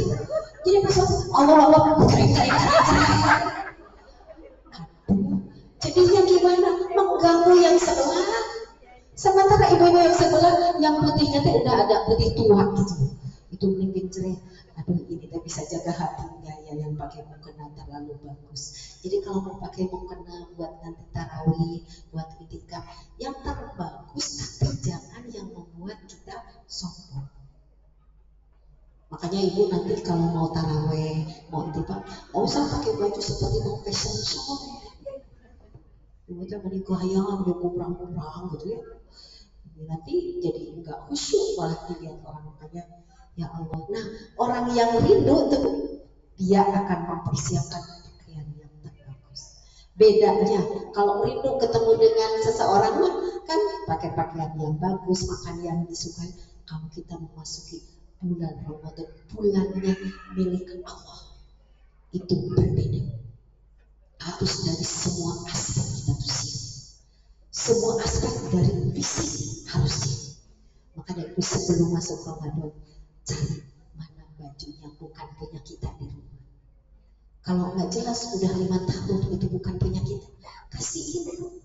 Jadi pas Allah putri. Jadinya gimana? Mengganggu yang sebelah. Sementara ibu-ibu yang sebelah, yang putihnya teh udah ada putih tua gitu. Itu mungkin cereh. Aduh ini teh bisa jaga hati enggak ya yang pakai mukena terlalu bagus. Jadi kalau mau pakai mukena buat nanti tarawih, buat itikaf, yang terbagus, tapi jangan yang membuat kita sombong. Makanya ibu nanti kalau mau tarawih, mau itikaf, nggak usah pakai baju seperti mau fashion show. Ibu tuh mending gaya, udah kumprang-kumprang gitu ya. Nanti jadi enggak khusyuk malah dilihat orang. Makanya ya Allah. Nah orang yang rindu tuh dia akan mempersiapkan pakaian yang terbagus. Bedanya kalau rindu ketemu dengan seseorang kan pakai pakaian yang bagus, makan yang disukai. Kalau kita memasuki bulan Ramadan, bulannya milik Allah, itu berbeda. Harus dari semua aspek kita tuh siap. Semua aspek dari fisik harus siap. Makanya itu sebelum masuk Ramadan, cari mana baju yang bukan punya kita di rumah. Kalau nggak jelas udah 5 tahun itu bukan punya kita, kasihin dulu.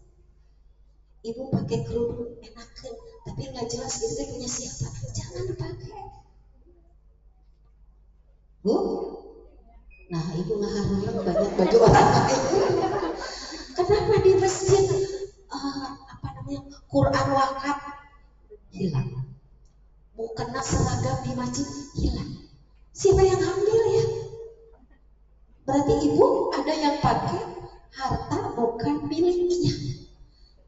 Ibu pakai kerudung enakan, tapi nggak jelas itu punya siapa, jangan dipakai. Bu, nah ibu ngeharapin banyak baju orang lain. Kenapa di masjid Quran wakaf hilang, mukena seragam di masjid hilang. Siapa yang ambil ya? Berarti ibu ada yang pakai harta bukan miliknya.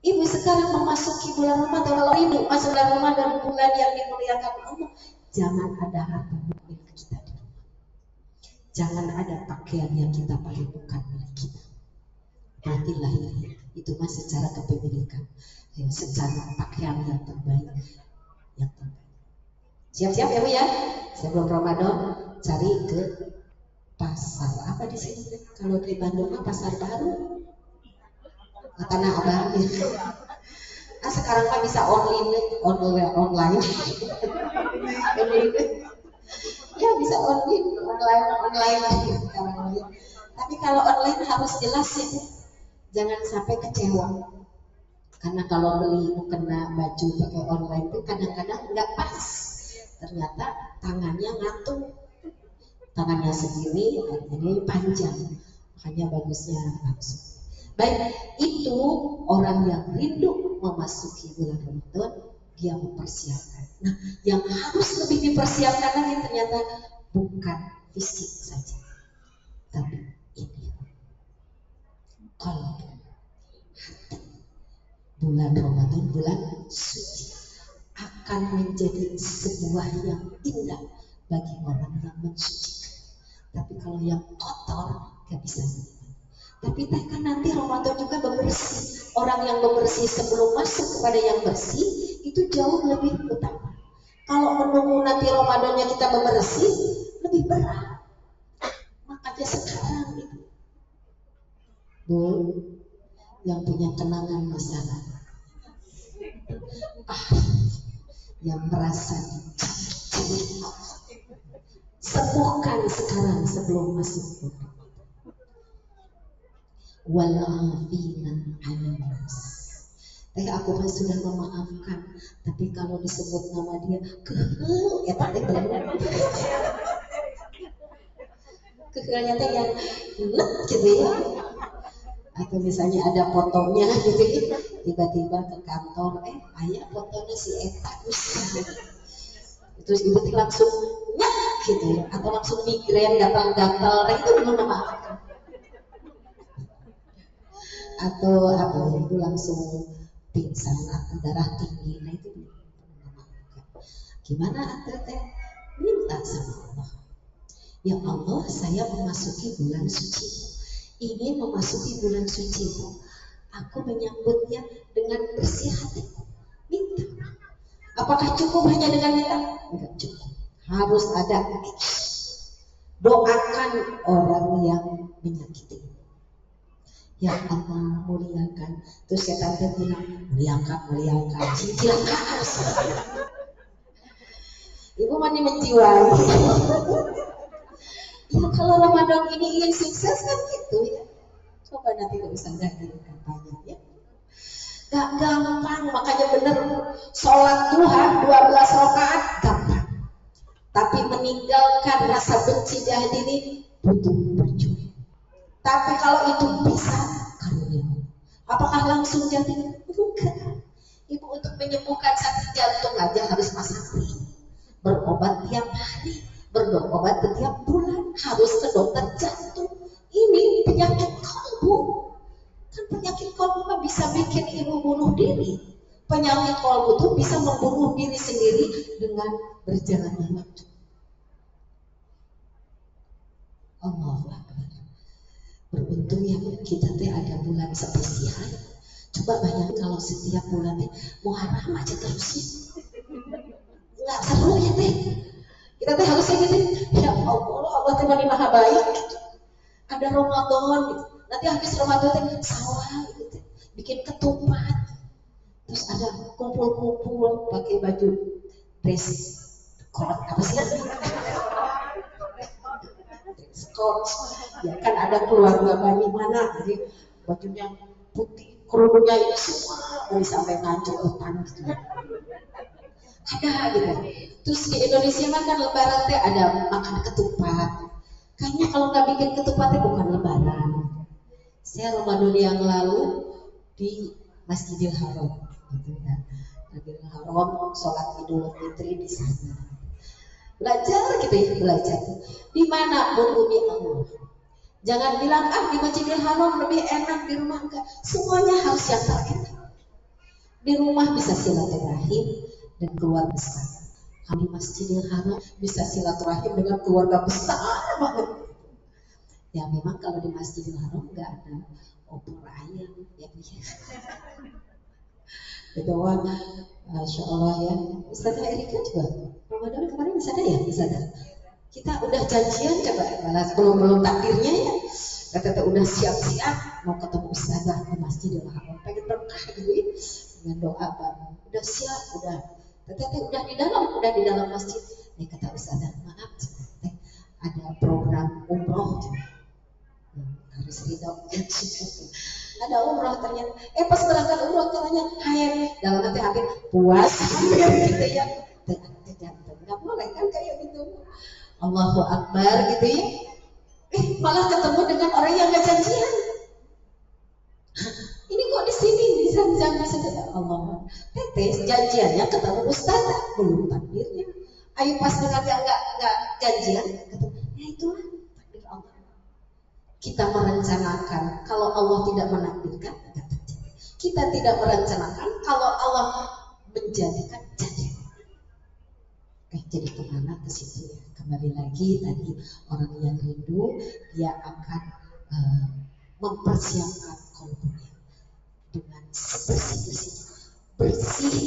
Ibu sekarang memasuki bulan Ramadan, kalau rindu masuk bulan Ramadan, bulan yang dimuliakan Allah, jangan ada harta bukan milik kita di rumah. Jangan ada pakaian yang kita pakai bukan milik kita. Perhatilah ya, itu mah secara kepemilikan, ya, secara pakaian yang terbaik, yang terbaik. Siap-siap ya Bu ya. Sebelum Ramadan cari ke pasar apa di sini? Kalau di Bandung mah pasar baru, Tanah Abang gitu. Sekarang mah bisa online. Ya bisa online sekarang. Tapi kalau online harus jelas ya. Jangan sampai kecewa, karena kalau beli mukena baju pakai online itu kadang-kadang nggak pas, ternyata tangannya ngatung, tangannya segini, ini panjang, makanya bagusnya langsung. Baik, itu orang yang rindu memasuki bulan Ramadan, dia mempersiapkan. Nah, yang harus lebih dipersiapkan lagi ternyata bukan fisik saja, tapi ini. Kalau hati, bulan Ramadan, bulan suci, akan menjadi sebuah yang indah bagi orang yang mensucikan. Tapi kalau yang kotor gak bisa menikmati. Tapi kan nanti Ramadan juga bebersih. Orang yang bebersih sebelum masuk kepada yang bersih itu jauh lebih utama. Kalau menunggu nanti Ramadannya kita bebersih lebih berat. Makanya sekarang itu Bu, yang punya kenangan masa lalu, yang merasa sembuhkan sekarang sebelum masuk. Walafinan anas. Aku mah sudah memaafkan, tapi kalau disebut nama dia kekelnya teh yang gitu ya. Atau misalnya ada fotonya gitu ya, tiba-tiba ke kantor ayah fotonya si Eta terus ibu langsung gitu ya, atau langsung migrain gatal-gatal, itu belum memaafkan. Atau apa itu langsung pingsan atau darah tinggi, itu belum memaafkan. Gimana ante teh? Minta sama Allah, ya Allah, saya memasuki bulan suci, ingin memasuki bulan suci, aku menyambutnya dengan bersih hatiku, minta. Apakah cukup hanya dengan minta? Enggak cukup, harus ada doakan orang yang menyakiti. Ya Allah, muliakan. Terus setan bilang, muliakan, silakan. Ibu mandi menjiwai. Ya kalau Ramadan ini ingin sukses kan gitu ya. Coba nanti gak usah gini kampanye ya. Gak gampang, makanya bener sholat duha 12 rakaat gampang. Tapi meninggalkan rasa benci di hati ini butuh perjuangan. Tapi kalau itu bisa, karunia. Apakah langsung jadi? Bukan. Ibu untuk menyembuhkan sakit jantung aja harus masakri, berobat tiap hari, berobat setiap bulan, harus ke dokter jantung. Ini penyakit kalbu. Kan penyakit kalbu mah bisa bikin ibu bunuh diri. Penyakit kalbu tuh bisa membunuh diri sendiri dengan berjalannya waktu. Allahu Akbar. Beruntung ya kita teh ada bulan spesial. Coba bayangin kalau setiap bulan teh Muharram aja terus ya. Nggak seru ya teh. Kita teh harusnya gitu, ya Allah teh maha baik. Ada Ramadan gitu. Nanti habis Ramadan teh sawah gitu, bikin ketupat. Terus ada kumpul-kumpul pakai baju dress code apa sih? Scotch, ya kan ada keluarga Bani mana, jadi bajunya putih, kerudungnya ini semua dari sampai ngancur hutan gitu. Ada gitu. Terus di Indonesia kan Lebaran teh ada makan ketupat. Kayaknya kalau nggak bikin ketupatnya bukan Lebaran. Saya Ramadan yang lalu di Masjidil Haram, gitu ya. Masjidil Haram, sholat Idul Fitri di sana. Belajar gitu ya, belajar dimanapun Umi Allah. Jangan bilang di Masjidil Haram lebih enak, di rumah enggak. Semuanya harus yang terenak. Di rumah bisa silaturahim dan keluarga besar. Di Masjidil Haram bisa silaturahim dengan keluarga besar banget. Ya memang kalau di Masjidil Haram enggak ada opor ayam ya. Itu Masya Allah ya. Ustazah Erika juga Ramadan kemarin bisa ada ya? Bisa ada. Kita udah janjian coba balas belum takdirnya ya. Kata udah siap-siap mau ketemu Ustazah di Masjidil Haram, pengen berkah gitu ya, dengan doa bareng. Udah siap, udah. Tete udah di dalam masjid. Nih kata Ustazah, maaf, ada program umroh. Harus ridho. Ada umroh ternyata. Pas berangkat umroh katanya, hai dalam hati puas gitu ya. Nggak boleh kan kayak gitu. Allahu Akbar gitu ya. Malah ketemu dengan orang yang nggak janjian. Ini kok di sini di Zam-Zam ya Allah. Tete janjiannya ketemu Ustazah, belum takdirnya. Ayo pas dengan yang nggak janjian, ketemu. Ya itulah takdir Allah. Kita merencanakan, kalau Allah tidak menakdirkan, tidak terjadi. Kita tidak merencanakan, kalau Allah menjadikan jadi. Jadi kemana ke situ ya? Kembali lagi tadi orang yang rindu dia akan mempersiapkan kalbunya dengan bersih. Bersih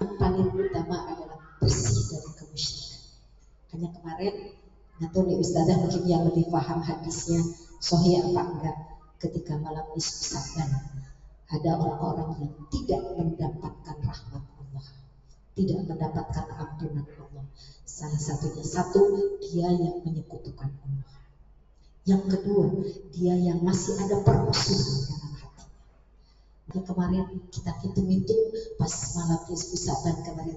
yang paling utama adalah bersih dari kemusyrikan. Hanya kemarin nggak tahu nih Ustazah mungkin yang lebih paham hadisnya sahih apa enggak ketika malam nisfu Sa'ban Ada orang-orang yang tidak mendapatkan rahmat Allah, tidak mendapatkan ampunan Allah. Salah satunya, dia yang menyekutukan Allah. Yang kedua, dia yang masih ada permusuhan dalam hati. Maka kemarin kita hitung-hitung pas malam Nisfu Sa'ban kemarin,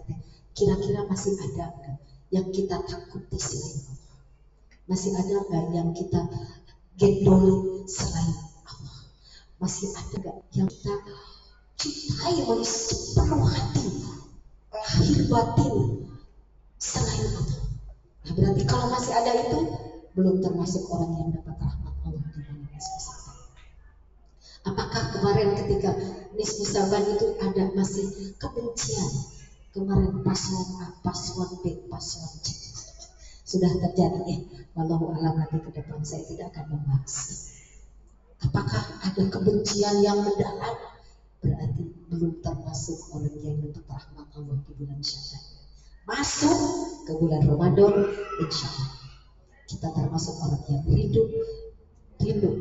kira-kira masih ada nggak yang kita takuti selain Allah? Masih ada nggak yang kita gendolin selain Allah? Masih ada nggak yang kita cintai oleh sepenuh hati, lahir batin selain Allah? Nah, berarti kalau masih ada itu, belum termasuk orang yang dapat rahmat Allah di dalam Nisfu Sa'ban. Apakah kemarin ketika Nisfu Sa'ban itu ada masih kebencian? Kemarin paslon A, paslon B, paslon C sudah terjadi ya. Wallahu a'lam, nanti ke depan saya tidak akan membahas. Apakah ada kebencian yang mendalam? Berarti belum termasuk orang yang dapat rahmat Allah di bulan Sya'ban. Masuk ke bulan Ramadan, insya Allah kita termasuk orang yang rindu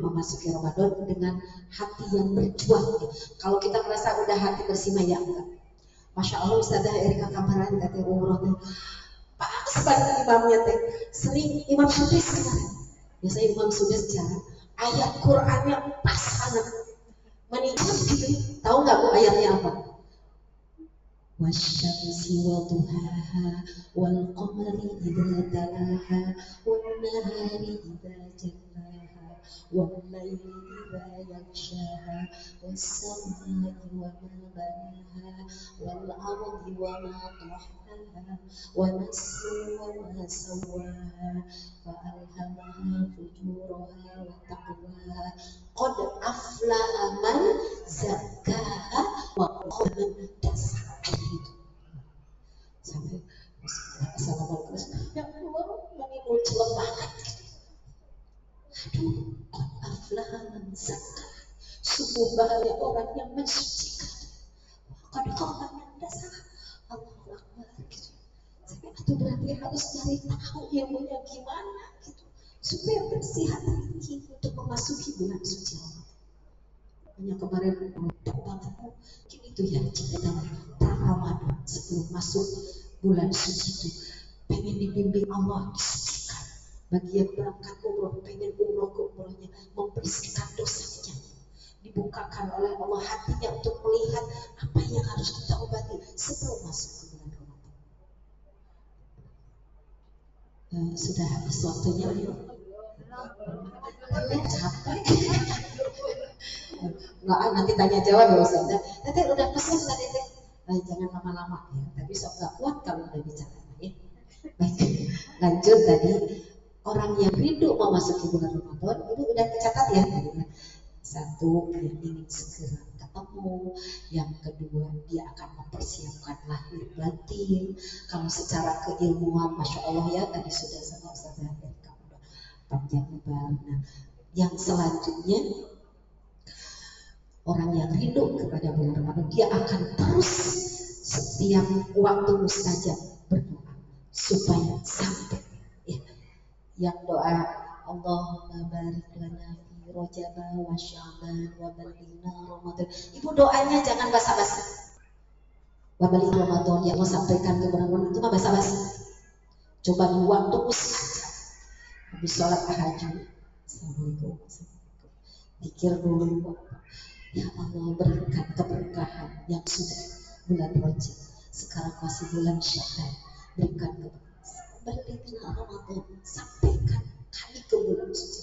memasuki Ramadan dengan hati yang berjuang. Kalau kita merasa udah hati bersih ya enggak. Masya Allah, Ustazah Erika Kamaran kata umroh teh pas banget imamnya teh, sering Imam Sudais kemarin. Biasanya Imam Sudais cara ayat Qur'annya pas banget, meningkat gitu. Tahu nggak Bu ayatnya apa? Wasyamsi wa duhaha wal qamari idza talaha wan nahari idza jallaha wal laili idza yaghshaha was samai wa ma banaha wal ardi wa ma tahaha wa nafsin wa ma sawaha fa alhamaha fujuraha wa taqwaha qad aflaha man zakkaha wa qad man dasaha. Sampai Assalamualaikum, ya Allah, menimul celem banget. Aduh, qad aflaha man zakkaha, sungguh bahagia orang yang mensucikan. Qad khaba man dasaha. Allahu Akbar gitu. Sampai itu berarti harus cari tahu ilmunya gimana gitu, supaya bersih hati untuk memasuki bulan suci Allah. Hanya kemarin untuk bangetmu gini tuh ya, cerita Ramadan sebelum masuk bulan suci itu pengen dibimbing Allah, disucikan. Bagi yang berangkat umroh pengen umroh ke umrohnya membersihkan dosanya, dibukakan oleh Allah hatinya untuk melihat apa yang harus kita obati sebelum masuk ke bulan Ramadan. Sudah habis waktunya, ayo. Capek. Nggak, nanti tanya jawab ya Ustaz. Nanti udah pesan tadi teh, jangan lama-lama ya. Tapi sok nggak kuat kalau udah bicara ya. Baik, lanjut tadi, orang yang rindu memasuki bulan Ramadan itu udah tercatat ya tadi. Satu, yang ingin segera ketemu. Yang kedua, dia akan mempersiapkan lahir batin. Kalau secara keilmuan, masya Allah ya, tadi sudah sama Ustaz Erika udah panjang lebar. Nah, yang selanjutnya, orang yang rindu kepada bulan Ramadan, dia akan terus setiap waktu mustajab berdoa supaya sampai ya. Yang doa Allahumma barik lana fi Rajab wa Sya'ban wa balighna Ramadan. Ibu doanya jangan basa-basi. Wa balighna Ramadan, yang mau sampaikan ke bulan Ramadan itu mah basa-basi. Coba di waktu mustajab habis sholat tahajud, assalamualaikum, pikir dulu, ya Allah berikan keberkahan yang sudah bulan Rajab, sekarang masih bulan Sya'ban, berikan keberkahan, berikan Ramadan, sampaikan kami ke bulan suci.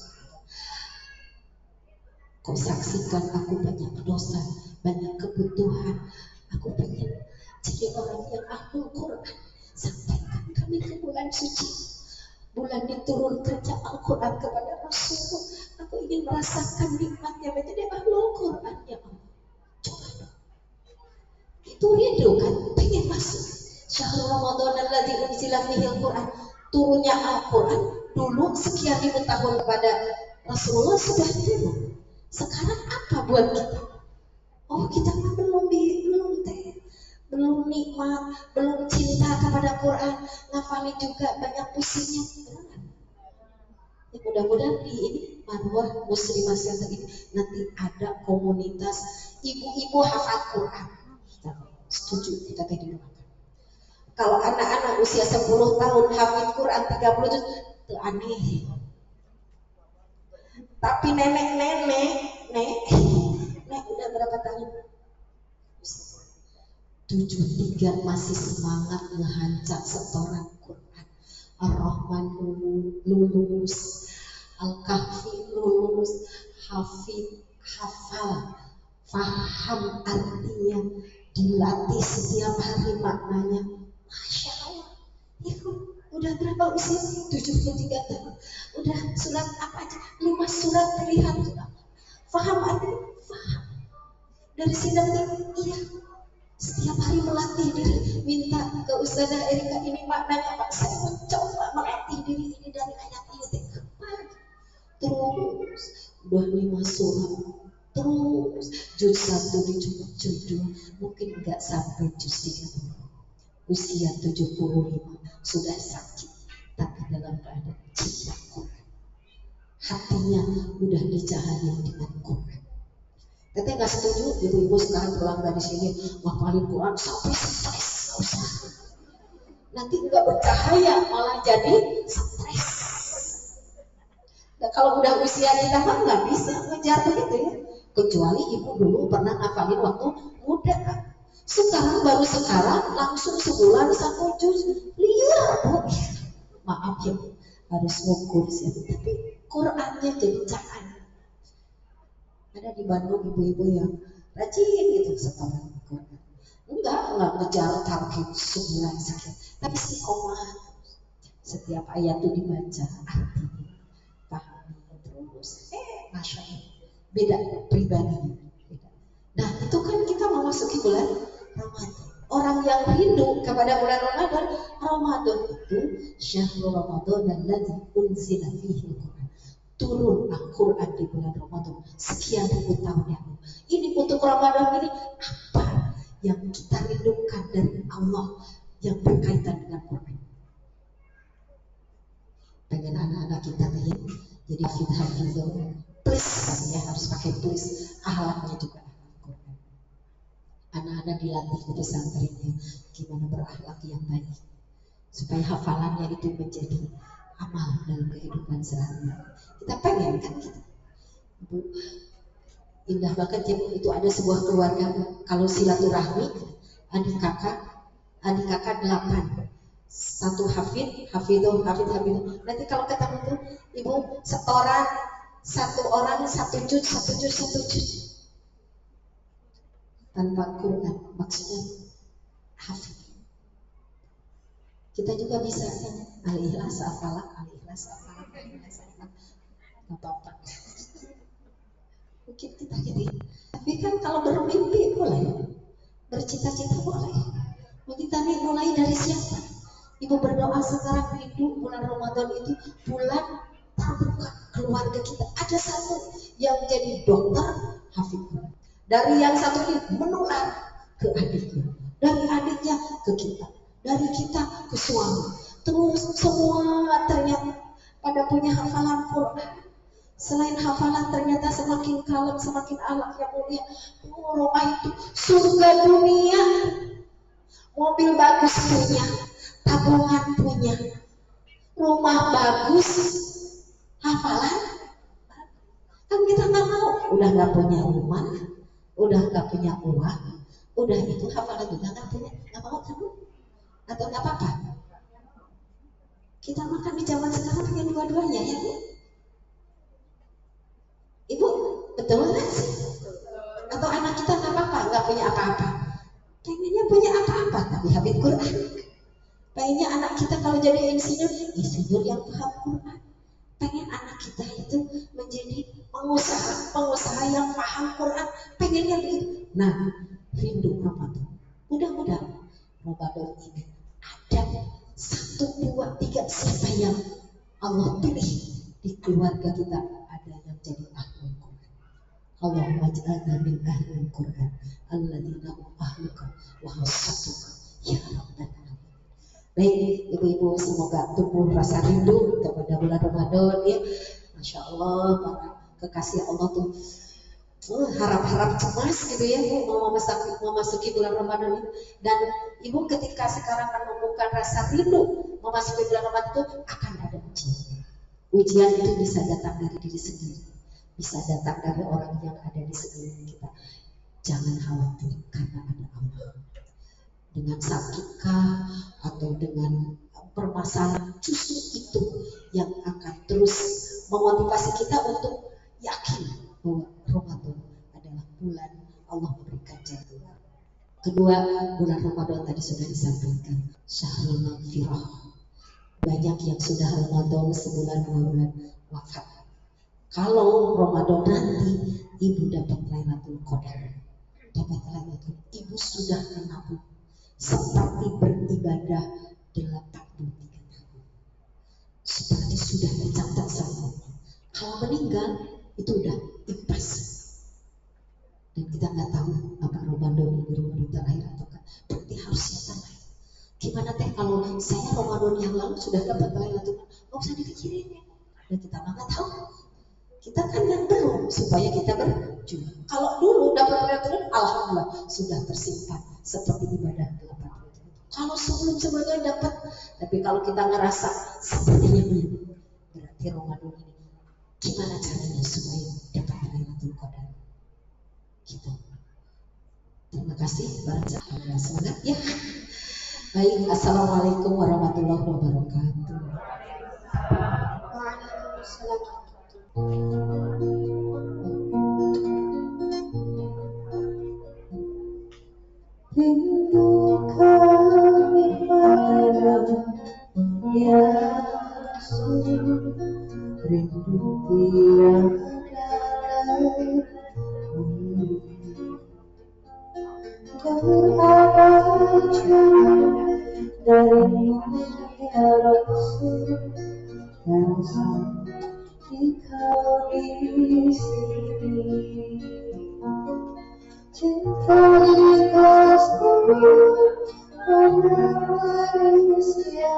Kau saksikan aku banyak dosa, banyak kebutuhan, aku pengen jadi orang yang ahlul Quran, sampaikan kami ke bulan suci. Bulan diturunkannya Al-Quran kepada Rasul, aku ingin merasakan nikmatnya menjadi ahlul Quran ya Allah. Coba dong, itu rindu kan, pengen masuk syahrul Ramadan alladzi unzila fihi al-Quran, turunnya Al-Quran. Dulu sekian ribu tahun kepada Rasulullah sudah turun. Sekarang apa buat kita? Oh, kita belum nikmat, belum cinta kepada Quran, ngafalin juga banyak pusingnya. Ya, mudah-mudahan di ini Marwah Muslimah Center ini nanti ada komunitas ibu-ibu hafal Quran. Setuju kita di rumah. Kalau anak-anak usia 10 tahun hafid Quran 30 juz itu aneh. Tapi nenek udah berapa tahun? 73 masih semangat ngehancak setoran Quran. Ar-Rahman lulus, Al-Kahfi lulus, hafal, faham artinya, dilatih setiap hari maknanya. Masya Allah, itu udah berapa usia? 73 tahun. Udah surat apa aja? 5 surat pilihan sudah. Faham artinya? Faham. Dari sidang ini, iya. Setiap hari melatih diri, minta ke Ustazah Erika ini maknanya Pak, saya mencoba melatih diri ini dari ayat ini. Terus udah 5 surat, terus juz 1 di juz 2, mungkin nggak sampai juz 30. Usia 75 sudah sakit, tapi dalam keadaan cinta Quran. Hatinya udah dicahaya dengan Quran. Teteh nggak setuju ibu-ibu sekarang pulang dari sini ngapalin Quran sampai stres, nanti nggak bercahaya malah jadi stres. Nah, kalau udah usia kita mah nggak bisa ngejar begitu ya, kecuali ibu dulu pernah ngapalin waktu muda. Sekarang baru langsung sebulan 1 juz, liar bu. Maaf ya, harus ngukur sih, tapi Qurannya jadi cahaya. Ada di Bandung ibu-ibu yang rajin gitu setoran Quran. Enggak ngejar target sebulan sekian, tapi istiqomah. Setiap ayat itu dibaca artinya, pahami terus. Masya Allah, beda pribadi. Nah itu kan kita memasuki bulan Ramadan. Orang yang rindu kepada bulan Ramadan itu syahrul Ramadan alladzi unzila fihi al-Quran. Turun Al-Quran di bulan Ramadan sekian ribu tahun yang lalu. Ini untuk Ramadan ini apa yang kita rindukan dari Allah yang berkaitan dengan Quran? Pengen anak-anak kita jadi hafidh, please ya, harus pakai please, akhlaknya juga akhlak Quran. Anak-anak dilatih di pesantrennya gimana berakhlak yang baik supaya hafalannya itu menjadi amal dalam kehidupan sehari-hari. Kita pengen kan kita, Bu, indah banget ya itu ada sebuah keluarga kalau silaturahmi adik kakak 8, satu hafidh. Nanti kalau ketemu tuh ibu setoran 1 orang 1 juz tanpa Quran, maksudnya hafidh. Kita juga bisa kan al-ikhlas al-falaq, apa-apa. Mungkin kita gitu. Tapi kan kalau bermimpi boleh, bercita-cita boleh. Mau kita mulai dari siapa? Ibu berdoa sekarang rindu bulan Ramadan itu bulan terbuka keluarga kita. Ada satu yang jadi dokter hafidh. Dari yang satu ini menular ke adiknya, dari adiknya ke kita, dari kita ke suami. Terus semua ternyata pada punya hafalan Quran. Selain hafalan ternyata semakin kalem, semakin alat yang mulia. Rumah itu surga dunia. Mobil bagus punya, tabungan punya, rumah bagus, hafalan. Kan kita nggak mau, udah nggak punya rumah, udah nggak punya uang, udah itu hafalan juga nggak punya, nggak mau kamu? Atau nggak apa-apa? Kita makan di zaman sekarang pengen dua-duanya ya Bu? Ibu, betul nggak sih? Atau anak kita nggak apa-apa, nggak punya apa-apa, pengennya punya apa-apa tapi hafidh Quran. Pengennya anak kita kalau jadi insinyur yang paham Quran. Pengen anak kita itu menjadi pengusaha yang paham Quran. Pengennya begitu. Nah, rindu Ramadan. Mudah-mudahan Ramadan ini ada 1, 2, 3 siapa yang Allah pilih di keluarga kita ada yang jadi ahlul Quran. Allahumma ij'alna min ahlul Quran alladzina hum ahluka wa khassatuka ya rabbal alamin. Baik ibu-ibu, semoga tumbuh rasa rindu kepada bulan Ramadan ya. Masya Allah para kekasih Allah tuh harap-harap cemas gitu ya Bu, mau memasuki bulan Ramadan ini. Dan Ibu ketika sekarang akan membuka rasa rindu memasuki bulan Ramadan itu akan ada ujian. Ujian itu bisa datang dari diri sendiri, bisa datang dari orang yang ada di sekeliling kita. Jangan khawatir karena ada Allah. Dengan sakitkah atau dengan permasalahan, justru itu yang akan terus memotivasi kita untuk yakin bahwa Ramadan adalah bulan Allah memberikan jalan. Kedua, bulan Ramadan tadi sudah disampaikan, Syahrul Maghfirah. Banyak yang sudah Ramadan sebulan 2 bulan wafat. Kalau Ramadan nanti Ibu dapat Lailatul Qadar, dapat Lailatul, Ibu sudah menabung seperti beribadah 83 tahun, seperti sudah dicatat sama Allah. Kalau meninggal itu udah impas, dan kita nggak tahu apa Ramadan ini Ramadan terakhir atau kan, berarti harus siapkan lain. Gimana teh kalau saya Ramadan yang lalu sudah dapat Lailatul Qadar, nggak usah dipikirin ya, dan kita nggak tahu. Kita kan yang belum, supaya kita berjuang. Kalau dulu dapat Lailatul Qadar, alhamdulillah sudah tersimpan seperti ibadah 8 bulan. Kalau sebelum-sebelumnya dapat, tapi kalau kita ngerasa sepertinya belum, berarti Ramadan ini gimana caranya supaya dapat Lailatul Qadar? Gitu. Terima kasih, barangkali semangat ya. Baik, assalamualaikum warahmatullahi wabarakatuh. Waalaikumsalam. Rindu kami padamu ya Rasul, rindu tiada berapa jauh darimu ya Rasul, rasa Engkau di sini. Cinta ikhlasku pada manusia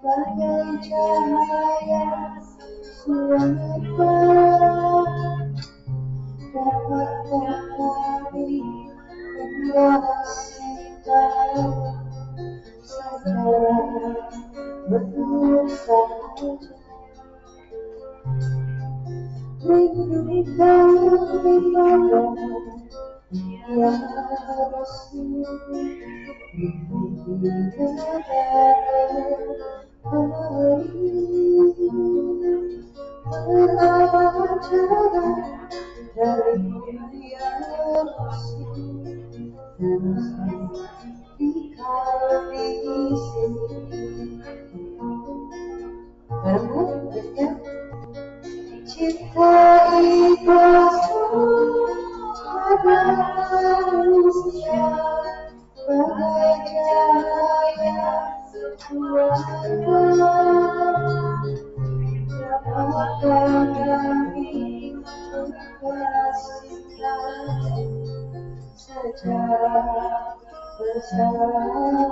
bagai cahaya surga. Dapatkah kami membalas cinta secara berusaha? Rindu kami padamu ya Rasul, rindu tiada hari. Berapa jalan darimu ya Rasul, terasa Engkau di sini. Bareng ya. Cinta ikhlasku pada manusia bagai cahaya surga. Dapatkah kami membalas cinta secara bersahaja?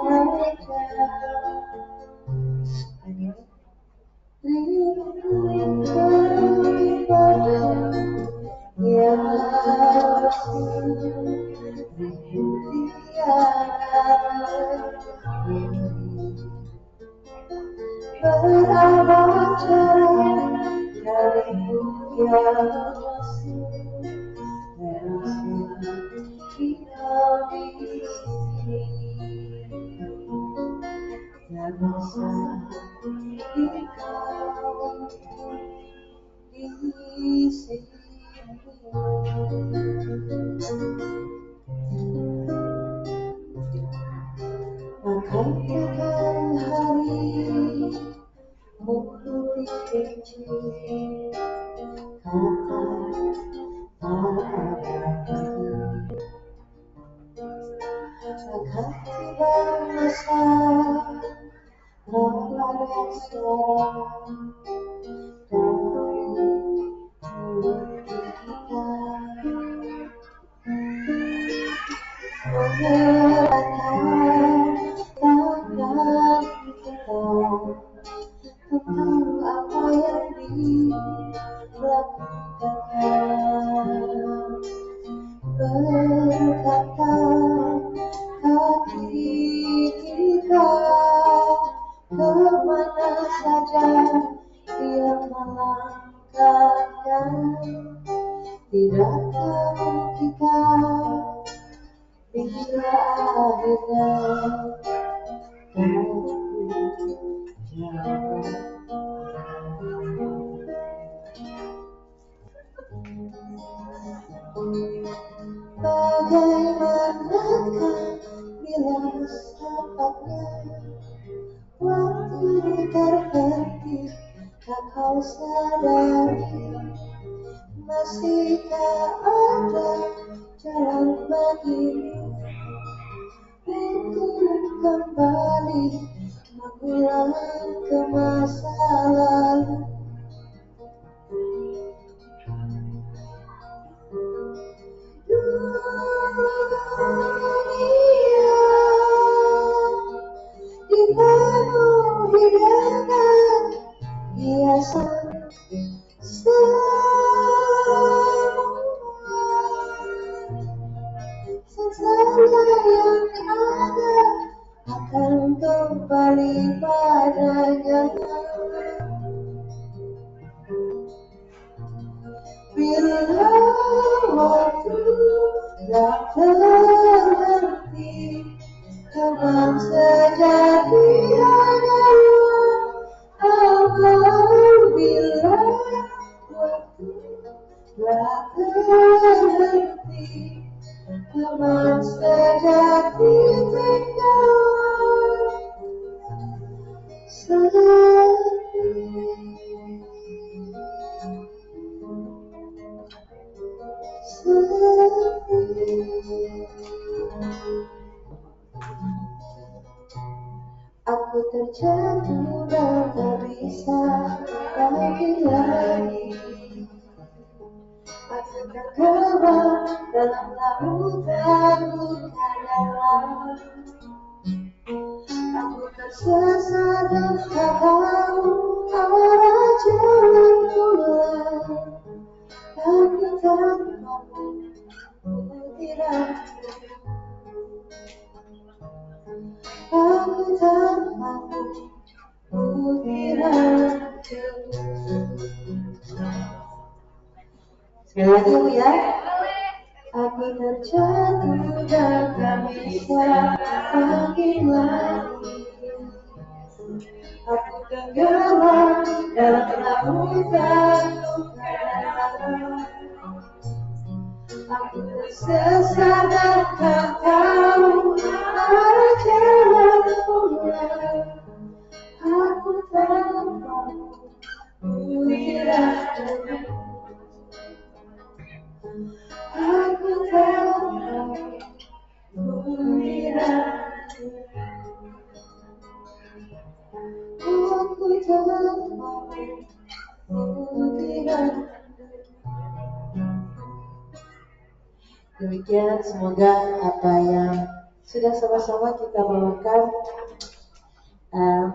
Rindu kami padamu ya Rasul, rindu tiada hari. Berapa jalan darimu ya Rasul, terasa Engkau di sini. Terasa Engkau di sini. Akan datang hari mulut kecil kata tak ada lagi. Akan tiba masa Ramadan seorang dari mulut kita menyerahkan tangan kita tentang apa yang tahu kita bila akhirnya aku jauh. Bagaimanakah bila saatnya waktu terhenti, tak kau sadari masihkah ada jalan bagimu untuk kembali mengulang ke masa lalu. Dunia dipenuhi dengan hiasan, semua sensasi yang ada akan kembali padanya. Bila waktu tak terhenti, teman sejati hanyalah apabila waktu tak terhenti, teman sejati tinggal sepi. Aku terjatuh dan tak bisa bangkit lagi. Aku tenggelam dalam lautan luka dalam. Aku tersesat dan tak tahu arah jalan pulang. Aku tak mampu, aku tidak. Aku tak mampu, aku tidak. Sekali lagi Bu ya. Aku terjatuh dan tak bisa bangkit lagi. Aku tenggelam dalam lautan luka dalam. Aku tersesat dan tak tahu arah jalan pulang. Aku tak mampu, aku tidak tenang. Aku tak mampu, aku tidak tenang. Aku tak mampu, aku tidak tenang. Demikian, semoga apa yang sudah sama-sama kita bawakan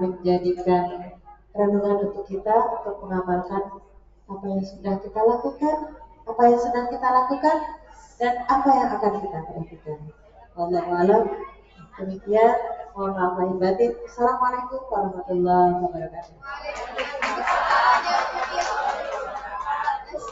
menjadikan renungan untuk kita untuk mengamalkan apa yang sudah kita lakukan, apa yang sedang kita lakukan, dan apa yang akan kita lakukan. Wallahu a'lam. Demikian, mohon maaf lahir batin. Assalamualaikum warahmatullahi wabarakatuh.